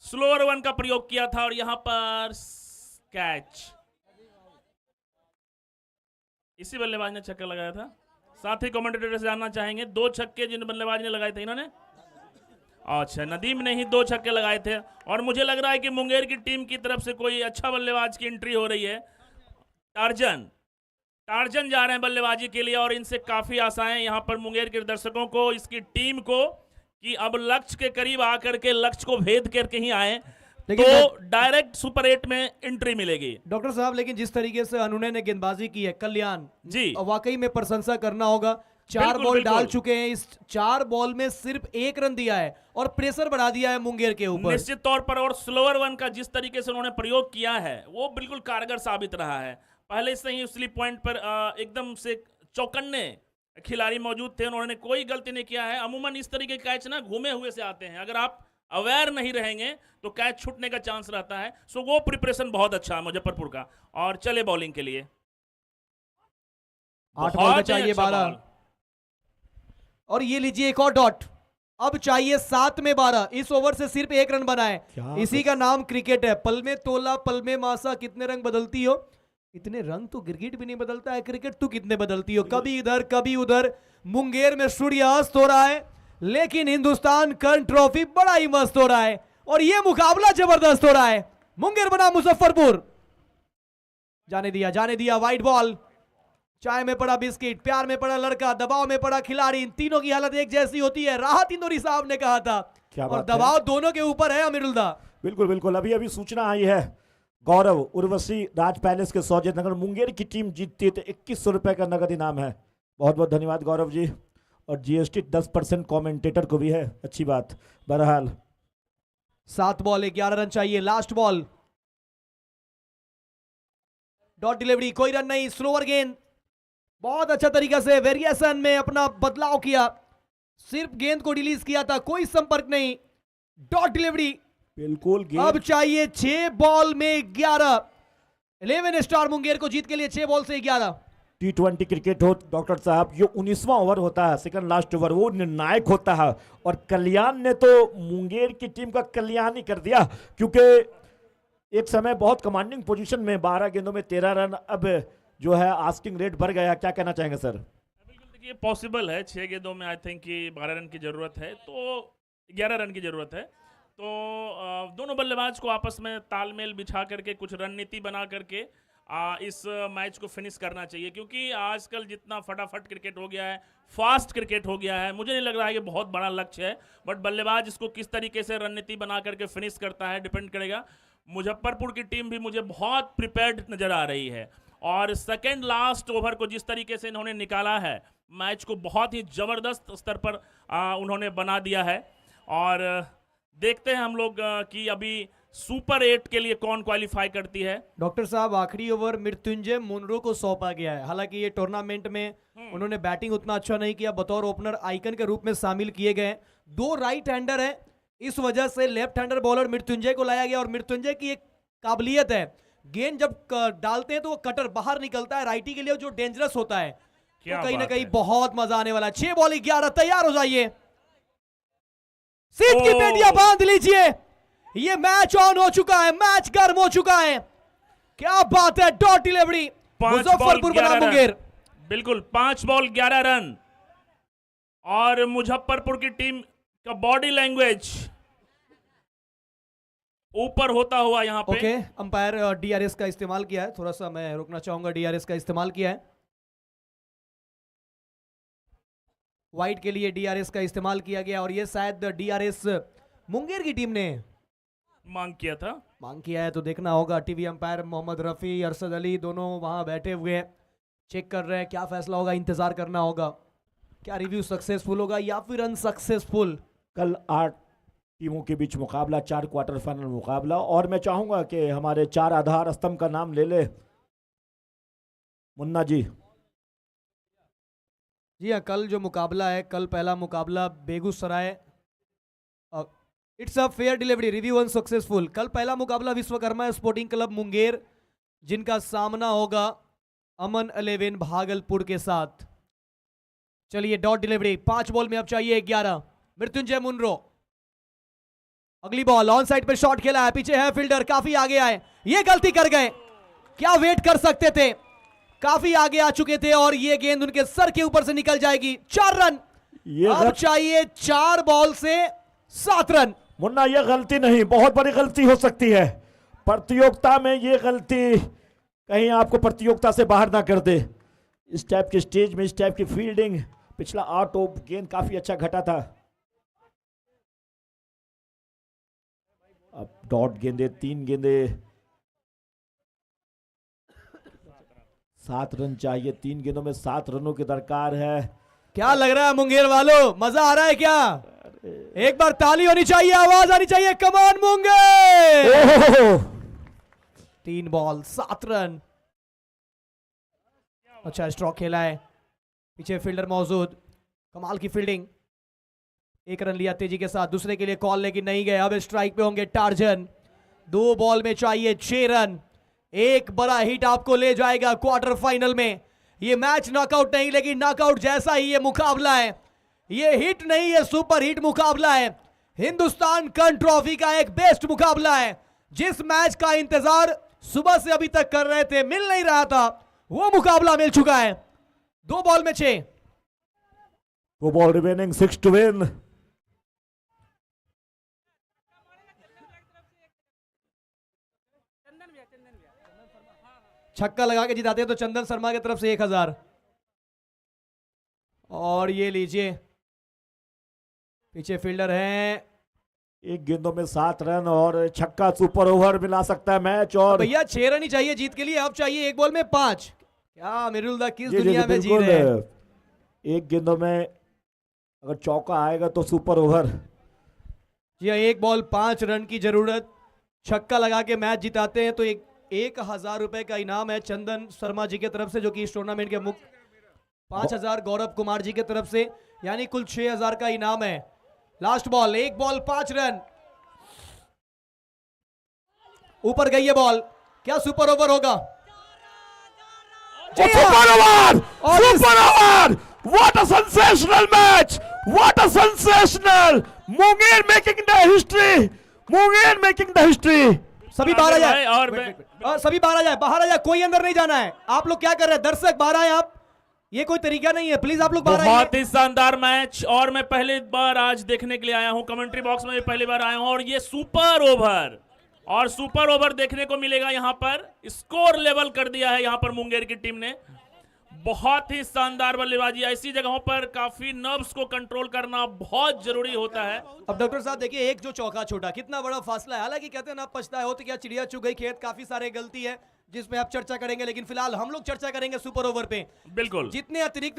[SPEAKER 6] स्लोअर वन का प्रयोग किया था, और यहां पर कैच, इसी बल्लेबाज ने छक्का लगाया था। साथ ही कमेंटेटर से जानना चाहेंगे 2 छक्के जिन बल्लेबाज ने लगाए थे इन्होंने, अच्छा नदीम ने ही 2 छक्के लगाए थे। और मुझे लग रहा है कि मुंगेर की टीम की तरफ से कोई अच्छा बल्लेबाज की एंट्री हो रही है। टार्जन जा रहे हैं बल्लेबाजी के लिए, और इनसे काफी आशाएं यहाँ पर मुंगेर के दर्शकों को, इसकी टीम को, कि अब लक्ष्य के करीब आकर के लक्ष्य को भेद करके ही आए तो डायरेक्ट सुपर 8 में एंट्री मिलेगी।
[SPEAKER 1] डॉक्टर साहब, लेकिन जिस तरीके से अनुनय ने गेंदबाजी की है कल्याण
[SPEAKER 6] जी,
[SPEAKER 1] वाकई में प्रशंसा करना होगा। 4 बॉल डाल चुके हैं, इस 4 बॉल में सिर्फ 1 रन दिया है, और प्रेशर बढ़ा दिया है मुंगेर के ऊपर
[SPEAKER 6] निश्चित तौर पर। और स्लोअर वन का जिस तरीके से उन्होंने प्रयोग किया है वो बिल्कुल कारगर साबित रहा है। पहले से ही स्लिप पॉइंट पर एकदम से चौकन्ने खिलाड़ी मौजूद थे, उन्होंने कोई गलती नहीं किया है। अमूमन इस तरीके के कैच ना घूमे हुए से आते हैं, अगर आप अवेयर नहीं रहेंगे तो कैच छूटने का चांस रहता है। सो वो प्रिपरेशन बहुत अच्छा है मुजफ्फरपुर का। और चले बॉलिंग के लिए,
[SPEAKER 1] 8 बॉल में चाहिए 12, और ये लीजिए एक और डॉट। अब चाहिए 7 में 12। इस ओवर से सिर्फ 1 रन बना है।
[SPEAKER 4] क्या
[SPEAKER 1] इसी का नाम क्रिकेट है। पल में तोला पल में मासा, कितने रंग बदलती हो। इतने रंग तो क्रिकेट भी नहीं बदलता है, क्रिकेट तू कितने बदलती हो। कभी इधर कभी उधर। मुंगेर में सूर्यास्त हो रहा है, लेकिन हिंदुस्तान कर्ण ट्रॉफी बड़ा ही मस्त हो रहा है और ये मुकाबला जबरदस्त हो रहा है। मुंगेर बना मुजफ्फरपुर। जाने दिया वाइट बॉल। चाय में पड़ा बिस्किट, प्यार में पड़ा लड़का, दबाव में पड़ा खिलाड़ी। इन तीनों की हालत एक जैसी होती है, राहत इंदौरी साहब ने कहा था।
[SPEAKER 4] क्या
[SPEAKER 1] और
[SPEAKER 4] बात है।
[SPEAKER 1] दबाव दोनों के ऊपर है अमीरुल्लाह।
[SPEAKER 4] बिल्कुल बिल्कुल। अभी अभी सूचना आई है, गौरव उर्वशी राज पैलेस के सौजन्य नगर मुंगेर की टीम जीतती है तो 2100 रुपए का नगद इनाम है। बहुत बहुत धन्यवाद गौरव जी। और जीएसटी 10% कमेंटेटर को भी है, अच्छी बात। बहरहाल
[SPEAKER 1] 7 बॉल 11 रन चाहिए। लास्ट बॉल, डॉट डिलीवरी, कोई रन नहीं। स्लोअर गेंद, बहुत अच्छा तरीका से वेरिएशन में अपना बदलाव किया। सिर्फ गेंद को रिलीज किया था, कोई संपर्क नहीं। Dot delivery.
[SPEAKER 4] बिल्कुल
[SPEAKER 1] अब चाहिए 6 बॉल में 11। 11 स्टार मुंगेर को जीत के लिए 6 बॉल से 11।
[SPEAKER 4] T20 क्रिकेट हो डॉक्टर साहब, ये 19वां ओवर होता है, सेकंड लास्ट ओवर, वो निर्णायक होता है। और कल्याण ने तो मुंगेर की टीम का कल्याण ही कर दिया, क्योंकि एक समय बहुत कमांडिंग पोजीशन में 12 गेंदों में 13 रन, अब जो है आस्किंग रेट बढ़ गया। क्या कहना चाहेंगे सर?
[SPEAKER 6] बिल्कुल, देखिए पॉसिबल है 6 गेंदों में आई थिंक कि 12 रन की ज़रूरत है, तो 11 रन की ज़रूरत है। तो दोनों बल्लेबाज को आपस में तालमेल बिछा करके कुछ रणनीति बना करके इस मैच को फिनिश करना चाहिए, क्योंकि आजकल जितना फटाफट क्रिकेट हो गया है, फास्ट क्रिकेट हो गया है, मुझे नहीं लग रहा है कि बहुत बड़ा लक्ष्य है। बट बल्लेबाज इसको किस तरीके से रणनीति बना करके फिनिश करता है डिपेंड करेगा। मुजफ्फरपुर की टीम भी मुझे बहुत प्रिपेयर्ड नज़र आ रही है और सेकेंड लास्ट ओवर को जिस तरीके से इन्होंने निकाला है, मैच को बहुत ही ज़बरदस्त स्तर पर उन्होंने बना दिया है। और देखते हैं हम लोग कि अभी सुपर 8 के लिए कौन क्वालिफाई करती है।
[SPEAKER 1] डॉक्टर साहब, आखिरी ओवर मृत्युंजय मुनरो को सौंपा गया है। हालांकि ये टूर्नामेंट में उन्होंने बैटिंग उतना अच्छा नहीं किया, बतौर ओपनर आइकन के रूप में शामिल किए गए। 2 राइट हैंडर है, इस वजह से लेफ्ट हैंडर बॉलर मृत्युंजय को लाया गया। और मृत्युंजय की एक काबिलियत है, गेंद जब डालते हैं तो वो कटर बाहर निकलता है, राइटी के लिए जो डेंजरस होता है।
[SPEAKER 6] क्या
[SPEAKER 1] तो कहीं ना
[SPEAKER 6] बात
[SPEAKER 1] कहीं
[SPEAKER 6] है।
[SPEAKER 1] बहुत मजा आने वाला है। 6 बॉल 11, तैयार हो जाइए, सीट की पेटियां बांध लीजिए। ये मैच ऑन हो चुका है, मैच गर्म हो चुका है। क्या बात है, डॉट डिलीवरी।
[SPEAKER 6] 5
[SPEAKER 1] मुजफ्फरपुर बना मुंगेर।
[SPEAKER 6] बिल्कुल 5 बॉल 11 रन। और मुजफ्फरपुर की टीम का बॉडी लैंग्वेज ऊपर होता हुआ यहाँ पे।
[SPEAKER 1] ओके, अंपायर डीआरएस का इस्तेमाल किया है, थोड़ा सा मैं रोकना चाहूंगा। डीआरएस का इस्तेमाल किया है, वाइट के लिए डीआरएस का इस्तेमाल किया गया। और ये शायद डीआरएस मुंगेर की टीम ने
[SPEAKER 6] मांग किया था।
[SPEAKER 1] मांग किया है, तो देखना होगा। टीवी अंपायर मोहम्मद रफी, अरशद अली दोनों वहां बैठे हुए हैं, चेक कर रहे हैं। क्या फैसला होगा, इंतजार करना होगा। क्या रिव्यू सक्सेसफुल होगा या फिर अनसक्सेसफुल।
[SPEAKER 4] कल 8 टीमों के बीच मुकाबला, 4 क्वार्टर फाइनल मुकाबला। और मैं चाहूंगा कि हमारे 4 आधार स्तंभ का नाम ले ले मुन्ना जी।
[SPEAKER 1] जी हाँ, कल जो मुकाबला है, कल पहला मुकाबला Begusarai. It's a fair delivery, review unsuccessful. कल पहला मुकाबला विश्वकर्मा स्पोर्टिंग क्लब मुंगेर, जिनका सामना होगा अमन 11 भागलपुर के साथ। चलिए, डॉट डिलीवरी। 5 बॉल में अब चाहिए 11। मृत्युंजय मुनरो, अगली बॉल ऑन साइड पे शॉट खेला है, पीछे है फील्डर, काफी आगे आए, ये गलती कर गए। क्या वेट कर सकते थे, काफी आगे आ चुके थे और ये गेंद उनके सर के ऊपर से निकल जाएगी। 4 रन। अब चाहिए 4 बॉल से 7 रन।
[SPEAKER 4] मुन्ना, ये गलती नहीं, बहुत बड़ी गलती हो सकती है प्रतियोगिता में। ये गलती कहीं आपको प्रतियोगिता से बाहर ना कर दे। इस टाइप के स्टेज में इस टाइप की फील्डिंग, पिछला 8 ओवर गेंद काफी अच्छा घटा था। अब डॉट गेंदे, 3 गेंदे, 7 रन चाहिए। 3 गेंदों में 7 रनों की दरकार है।
[SPEAKER 1] क्या लग रहा है मुंगेर वालों, मजा आ रहा है क्या? एक बार ताली होनी चाहिए, आवाज आनी चाहिए। Come on Munger. 3 ball 7 run. अच्छा स्ट्रोक खेला है, पीछे फील्डर मौजूद, कमाल की फील्डिंग। 1 रन लिया तेजी के साथ, दूसरे के लिए कॉल लेकिन नहीं गए। अब स्ट्राइक पे होंगे टार्जन। 2 बॉल में चाहिए 6 रन। एक बड़ा हिट आपको ले जाएगा क्वार्टर फाइनल में। ये मैच नॉकआउट नहीं, लेकिन नॉकआउट जैसा ही ये मुकाबला है। ये हिट नहीं, ये सुपर हिट मुकाबला है। हिंदुस्तान कप ट्रॉफी का एक बेस्ट मुकाबला है। जिस मैच का इंतजार सुबह से अभी तक कर रहे थे, मिल नहीं रहा था, वो मुकाबला मिल चुका है। 2 बॉल में 6।
[SPEAKER 4] 2 ball remaining, 6 to win.
[SPEAKER 1] छक्का लगा के जिताते हैं तो चंदन शर्मा की तरफ से 1000। और ये लीजिए, पीछे फील्डर हैं।
[SPEAKER 4] 1 गेंदों में 7 रन और छक्का, सुपर ओवर मिला सकता है मैच। और
[SPEAKER 1] भैया 6 रन ही चाहिए जीत के लिए, अब चाहिए 1 बॉल में 5। क्या मिरुल्दा किस
[SPEAKER 4] जी, जी,
[SPEAKER 1] दुनिया में जी
[SPEAKER 4] बिल्कुल।
[SPEAKER 1] रहे हैं।
[SPEAKER 4] 1 गेंदों में अगर चौका आएगा तो सुपर ओवर।
[SPEAKER 1] जी हाँ, 1 बॉल 5 रन की जरूरत। छक्का लगा के मैच जिताते हैं तो 1000 रुपए का इनाम है चंदन शर्मा जी की तरफ से, जो कि इस टूर्नामेंट के मुख्य 5000 गौरव कुमार जी की तरफ से, यानी कुल 6000 का इनाम है। Last ball, 1 ball 5 run. ऊपर गई है बॉल, क्या सुपर ओवर होगा? जी हाँ।
[SPEAKER 4] सुपर ओवर,
[SPEAKER 1] और इस-
[SPEAKER 4] super over, what a sensational match, what a sensational, Munger making the history, Munger making the history.
[SPEAKER 1] सभी बाहर आ जाए,
[SPEAKER 6] और
[SPEAKER 1] और सभी बाहर आ जाए, बाहर आ जाए, कोई अंदर नहीं जाना है। आप लोग क्या कर रहे हैं? दर्शक बाहर आए आप, ये कोई तरीका नहीं है, प्लीज आप लोग बाहर आइए।
[SPEAKER 6] बहुत ही शानदार मैच, और मैं पहली बार आज देखने के लिए आया हूं, कमेंट्री बॉक्स में भी पहली बार आया हूं, और ये सुपर ओवर, और सुपर ओवर देखने को मिलेगा। यहां पर स्कोर लेवल कर दिया है यहां पर मुंगेर की टीम ने। बहुत ही शानदार बल्लेबाजी। ऐसी जगहों पर काफी नर्व्स को कंट्रोल करना बहुत जरूरी होता है।
[SPEAKER 1] अब डॉक्टर साहब देखिए, एक जो चौका छोटा, कितना बड़ा फासला है। हालांकि कहते हैं ना, पछताए हो तो क्या चिड़िया चुग गई खेत, काफी सारे गलती है जिसमें आप चर्चा करेंगे, लेकिन फिलहाल हम लोग चर्चा करेंगे सुपर ओवर पे।
[SPEAKER 6] बिल्कुल।
[SPEAKER 1] जितने अतिरिक्त